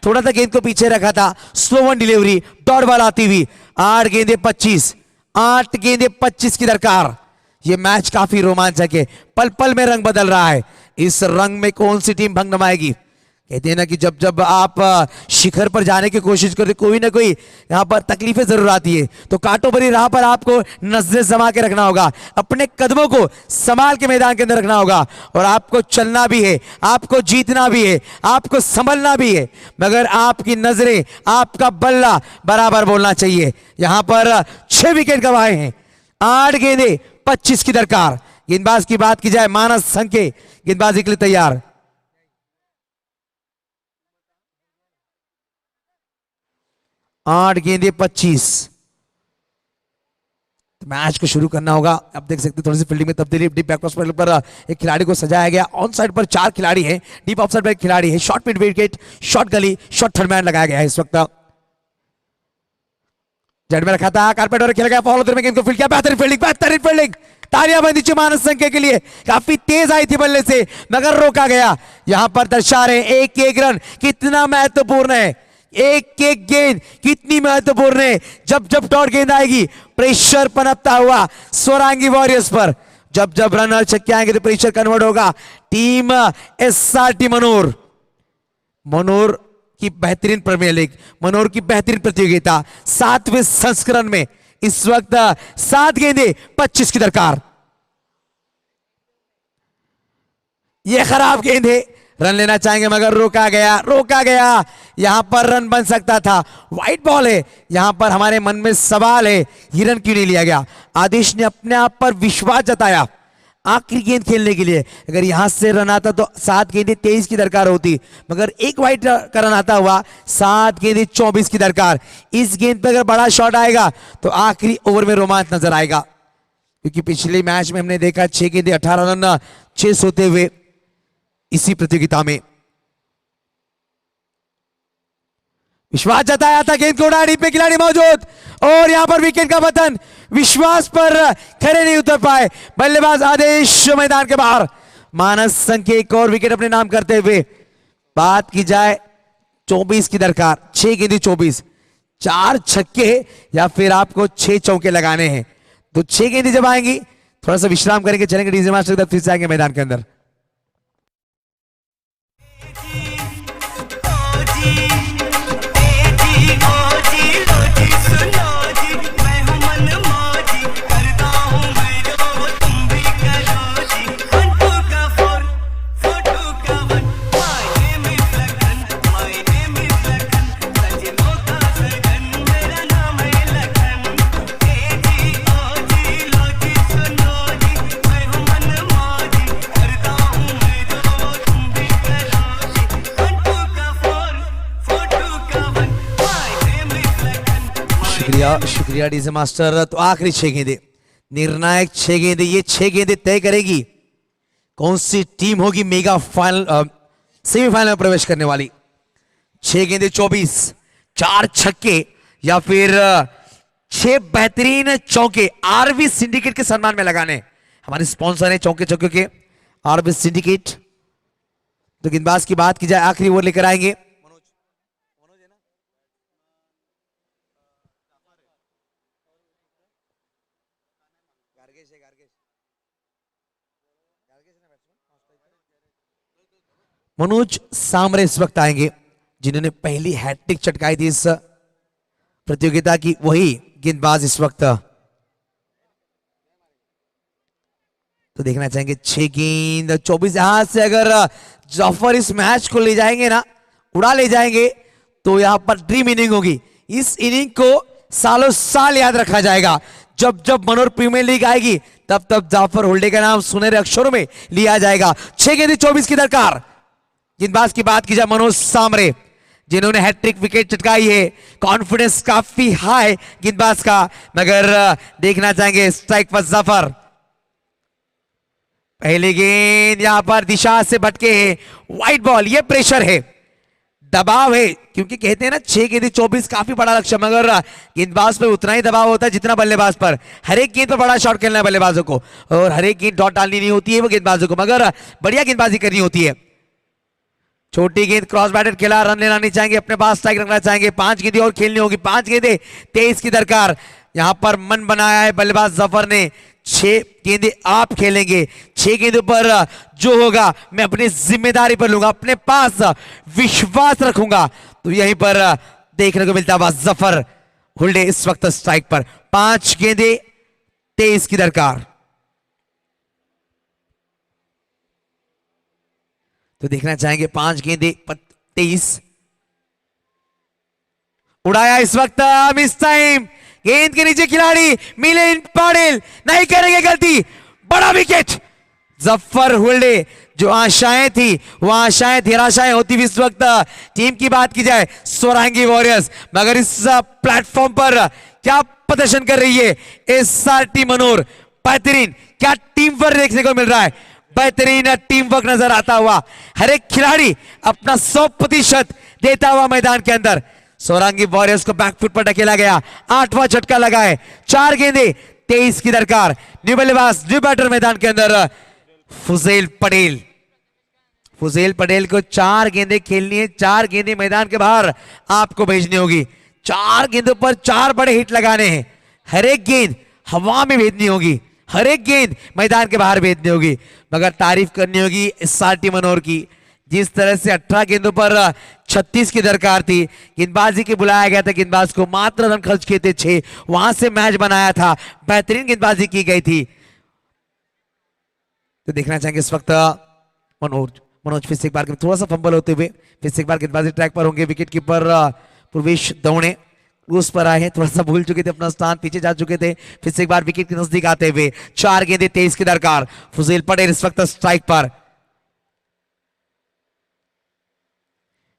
थोड़ा सा गेंद को पीछे रखा था। Slow one delivery, dot ball आती हुई। 8 गेंदे 25, 8 गेंदे 25 की दरकार। यह मैच काफी रोमांचक है, पल पल में रंग बदल रहा है। इस रंग में कौन सी टीम भंग नमाएगी। कहते हैं ना कि जब जब आप शिखर पर जाने की कोशिश करते कोई ना कोई यहां पर तकलीफें जरूर आती है। तो कांटों भरी राह पर आपको नजरें जमा के रखना होगा, अपने कदमों को संभाल के मैदान के अंदर रखना होगा और आपको चलना भी है, आपको जीतना भी है, आपको संभलना भी है मगर आपकी नजरें, आपका बल्ला बराबर बोलना चाहिए। यहां पर 6 विकेट गंवाए हैं, 8 गेंदे 25 की दरकार। गेंदबाज की बात की जाए मानस संघ के गेंदबाजी के लिए तैयार। 8 गेंदे 25। तो मैच को शुरू करना होगा। आप देख सकते हैं थोड़ी सी फील्डिंग में तब्दीली। डीप बैकक्रॉस पर एक खिलाड़ी को सजाया गया। ऑन साइड पर 4 खिलाड़ी हैं, डीप ऑफ साइड पर एक खिलाड़ी है। शॉर्ट मिड विकेट, शॉर्ट गली, शॉर्ट थर्ड मैन लगाया गया है। इस वक्त जड़ में रखा था, कारपेट और खेला गया, फॉलो में गेंद को फील्ड किया। बेहतरीन फील्डिंग, बेहतरीन फील्डिंग। तालियां बंदी थी मानस संघ के लिए, काफी तेज आई थी बल्ले से मगर रोका गया। यहां पर दर्शा रहे एक एक रन कितना महत्वपूर्ण है, एक एक गेंद कितनी महत्वपूर्ण है। जब जब डॉट गेंद आएगी प्रेशर पनपता हुआ सोलांगी वॉरियर्स पर। जब जब रन और छक्के आएंगे तो प्रेशर कन्वर्ट होगा। टीम एसआरटी मनोर की बेहतरीन प्रीमियर लीग, मनोर की बेहतरीन प्रतियोगिता 7वें संस्करण में इस वक्त 7 गेंदे 25 की दरकार। यह खराब गेंद है, रन लेना चाहेंगे मगर रोका गया। यहां पर रन बन सकता था, वाइट बॉल है। यहां पर हमारे मन में सवाल है, ये रन क्यों नहीं लिया गया। आदेश ने अपने आप पर विश्वास जताया आखिरी गेंद खेलने के लिए। अगर यहां से रन आता तो 7 गेंदे 23 की दरकार होती मगर एक वाइट का रन आता हुआ 7 गेंदे 24 की दरकार। इस गेंद पर अगर बड़ा शॉट आएगा तो आखिरी ओवर में रोमांच नजर आएगा, क्योंकि पिछले मैच में हमने देखा 6 गेंदे 18 रन 6 होते हुए इसी प्रतियोगिता में। विश्वास जताया था, गेंद को उड़ाने पे खिलाड़ी मौजूद और यहां पर विकेट का पतन। विश्वास पर खड़े नहीं उतर पाए बल्लेबाज आदेश मैदान के बाहर। मानस संघ के एक और विकेट अपने नाम करते हुए। बात की जाए 24 की दरकार, 6 गेंदे 24, 4 छक्के या फिर आपको 6 चौके लगाने हैं। तो 6 गेंदें जब आएंगी थोड़ा सा विश्राम करेंगे, चलेंगे डीजे मास्टर की तरफ, फिर से आएंगे मैदान के अंदर। शुक्रिया शुक्रिया डीजे मास्टर। तो आखिरी 6 गेंदें, निर्णायक 6 गेंदें, ये 6 गेंदें तय करेगी कौन सी टीम होगी मेगा फाइनल सेमीफाइनल में प्रवेश करने वाली। 6 गेंदें 24, 4 छक्के या फिर 6 बेहतरीन चौके आरवी सिंडिकेट के सम्मान में लगाने। हमारे स्पॉन्सर है चौके चौके के आरवी सिंडिकेट। तो गेंदबाज की बात की जाए, आखिरी ओवर लेकर आएंगे मनोज सामरे। इस वक्त आएंगे जिन्होंने पहली हैट्रिक चटकाई थी इस प्रतियोगिता की, वही गेंदबाज इस वक्त। तो देखना चाहेंगे 6 गेंद 24, यहां से अगर जाफर इस मैच को ले जाएंगे ना, उड़ा ले जाएंगे, तो यहां पर ड्रीम इनिंग होगी। इस इनिंग को सालों साल याद रखा जाएगा। जब जब मनोर प्रीमियर लीग आएगी तब तब जाफर होल्डे का नाम सुनहरे अक्षरों में लिया जाएगा। 6 गेंद 24 की दरकार। गेंदबाज की बात की जाए मनोज सामरे, जिन्होंने हैट्रिक विकेट चटकाई है, कॉन्फिडेंस काफी हाई गेंदबाज का, मगर देखना चाहेंगे स्ट्राइक पर जाफर। पहली गेंद यहां पर दिशा से भटके है, वाइड बॉल, ये प्रेशर है, दबाव है, क्योंकि कहते हैं ना 6 गेंद 24 काफी बड़ा लक्ष्य, मगर गेंदबाज पर उतना ही दबाव होता है जितना बल्लेबाज पर। हर एक गेंद पर बड़ा शॉट खेलना है बल्लेबाजों को, और हर एक गेंद डॉट डालनी नहीं होती है वो गेंदबाजों को, मगर बढ़िया गेंदबाजी करनी होती है। छोटी गेंद क्रॉस बैटेड खेला, रन लेना नहीं चाहेंगे, अपने पास स्ट्राइक रखना चाहेंगे। 5 गेंदें और खेलनी होगी, 5 गेंदें 23 की दरकार। यहां पर मन बनाया है बल्लेबाज जफर ने, 6 गेंदें आप खेलेंगे, 6 गेंदों पर जो होगा मैं अपनी जिम्मेदारी पर लूंगा, अपने पास विश्वास रखूंगा। तो यहीं पर देखने को मिलता है जफर हुल्डे इस वक्त स्ट्राइक पर। 5 गेंदें 23 की दरकार। तो देखना चाहेंगे 5 गेंदें 23, उड़ाया इस वक्त, मिस टाइम, गेंद के नीचे खिलाड़ी मिलिंद पाटिल नहीं करेंगे गलती, बड़ा विकेट। जफर हुल्डे, जो आशाएं थी वो आशाएं निराशाएं होती हुई इस वक्त टीम की बात की जाए सोरांगी वॉरियर्स, मगर इस प्लेटफॉर्म पर क्या प्रदर्शन कर रही है एसआरटी मनोर, बेहतरीन, क्या टीम वर्क देखने को मिल रहा है, बेहतरीन टीम वर्क नजर आता हुआ, हर एक खिलाड़ी अपना 100% देता हुआ मैदान के अंदर। सोरांगी वॉरियर्स को बैकफुट पर ढकेला गया, 8वां झटका लगा है, 4 गेंदें 23 की दरकार। न्यू बल्लेबाज न्यू बैटर मैदान के अंदर फुजैल पटेल। फुजैल पटेल को 4 गेंदें खेलनी है, 4 गेंदें मैदान के बाहर आपको भेजनी होगी, 4 गेंदों पर 4 बड़े हिट लगाने हैं, हर एक गेंद हवा में भेजनी होगी, हर एक गेंद मैदान के बाहर भेजनी होगी। मगर तारीफ करनी होगी एसआरटी मनोर की, जिस तरह से 18 गेंदों पर 36 की दरकार थी, गेंदबाजी के बुलाया गया था, गेंदबाज को मात्र रन खर्च किए थे 6, वहां से मैच बनाया था, बेहतरीन गेंदबाजी की गई थी। तो देखना चाहेंगे इस वक्त मनोज फिर से एक बार थोड़ा सा फंबल होते हुए फिर से एक बार गेंदबाजी ट्रैक पर होंगे। विकेट कीपर प्रवेश दौड़े क्रूज पर आए हैं, थोड़ा सा भूल चुके थे अपना स्थान, पीछे जा चुके थे, फिर से एक बार विकेट के नजदीक आते हुए 4 गेंदें 23 की दरकार। फुजैल पटेल इस वक्त स्ट्राइक पर,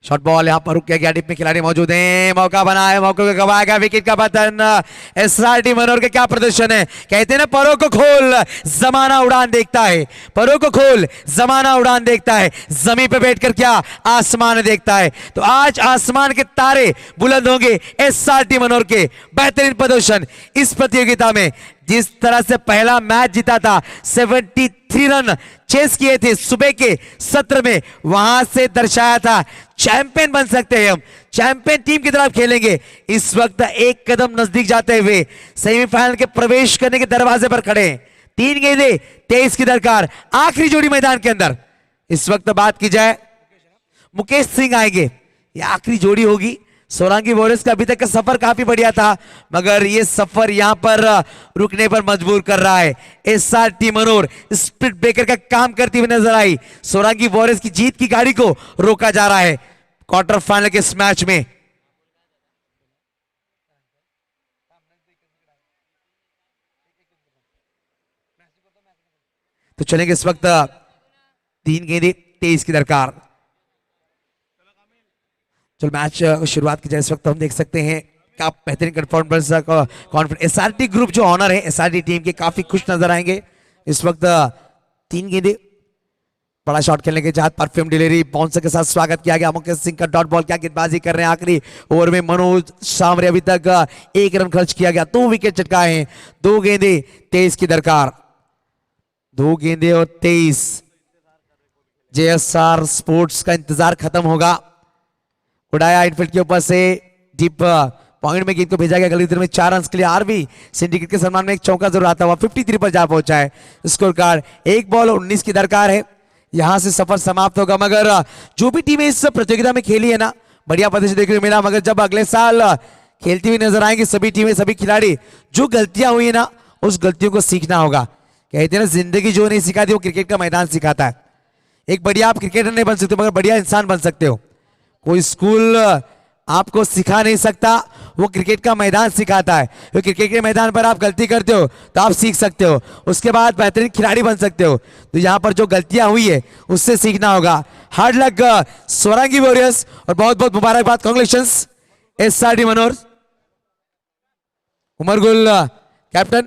शॉट बॉल यहां पर रुक गया, डिप में खिलाड़ी मौजूद हैं, मौका बना है, मौके को गवाएगा, विकेट का पतन। एसआरटी मनोर के क्या प्रदर्शन है, कहते हैं ना परों को खोल जमाना उड़ान देखता है, परों को खोल जमाना उड़ान देखता है, जमीन पे बैठकर क्या आसमान देखता है। तो आज आसमान के तारे बुलंद होंगे एसआरटी मनोर के, बेहतरीन प्रदर्शन इस प्रतियोगिता में जिस तरह से पहला मैच जीता था, 73 रन चेस किए थे सुबह के सत्र में, वहां से दर्शाया था चैंपियन बन सकते हैं हम, चैंपियन टीम की तरफ खेलेंगे। इस वक्त एक कदम नजदीक जाते हुए सेमीफाइनल के प्रवेश करने के दरवाजे पर खड़े हैं। 3 गेंदें 23 की दरकार, आखिरी जोड़ी मैदान के अंदर। इस वक्त बात की जाए, मुकेश सिंह आएंगे, ये आखिरी जोड़ी होगी। सोलांकी वॉरियर्स का अभी तक का सफर काफी बढ़िया था, मगर ये सफर यहां पर रुकने पर मजबूर कर रहा है। एसआरटी मनोर स्पीड ब्रेकर का काम करती हुई नजर आई, सोलांकी वॉरियर्स की जीत की गाड़ी को रोका जा रहा है क्वार्टर फाइनल के इस मैच में। तो चलेंगे इस वक्त 3 गेंदें 23 की दरकार। चलो मैच शुरुआत की जाए। इस वक्त हम देख सकते हैं का बेहतरीन कॉन्फिडेंस एसआरटी ग्रुप जो ऑनर है एसआरटी टीम के, काफी खुश नजर आएंगे। इस वक्त 3 गेंदें, बड़ा शॉट खेलने के चाहत, परफ्यूम डिलीवरी बाउंसर के साथ स्वागत किया गया। मुकेश सिंह का डॉट बॉल, क्या गेंदबाजी कर रहे हैं आखिरी ओवर में। मनोज सांवरे अभी तक 1 रन खर्च किया गया, 2 विकेट चटकाए हैं। 2 गेंदें 23 की दरकार, 2 गेंदें और 23। जेएसआर स्पोर्ट्स का इंतजार खत्म होगा। उड़ाया इनफील्ड के ऊपर से, डीप पॉइंट में गेंद को भेजा गया गली में 4 रन के लिए। आरबी सिंडिकेट के सम्मान में एक चौका जरूर आता हुआ 53 पर जा पहुंचा है। स्कोर कार्ड 1 बॉल और 19 की दरकार है। यहां से सफर समाप्त होगा, मगर जो भी टीमें इस प्रतियोगिता में खेली है ना, बढ़िया प्रदर्शन देखने को मिला। मगर जब अगले साल खेलती हुई नजर आएंगे सभी टीमें, सभी खिलाड़ी, जो गलतियां हुई है ना, उस गलतियों को सीखना होगा। कहते हैं ना, जिंदगी जो नहीं सिखाती वो क्रिकेट का मैदान सिखाता है। एक बढ़िया आप क्रिकेटर नहीं बन सकते, मगर बढ़िया इंसान बन सकते हो। कोई स्कूल आपको सिखा नहीं सकता, वो क्रिकेट का मैदान सिखाता है। तो क्रिकेट के मैदान पर आप गलती करते हो तो आप सीख सकते हो, उसके बाद बेहतरीन खिलाड़ी बन सकते हो। तो यहाँ पर जो गलतियां हुई है उससे सीखना होगा। हार्ड लक सोलांकी वॉरियर्स, और बहुत बहुत मुबारकबाद, congratulations SRT Manor. Umar Gul captain.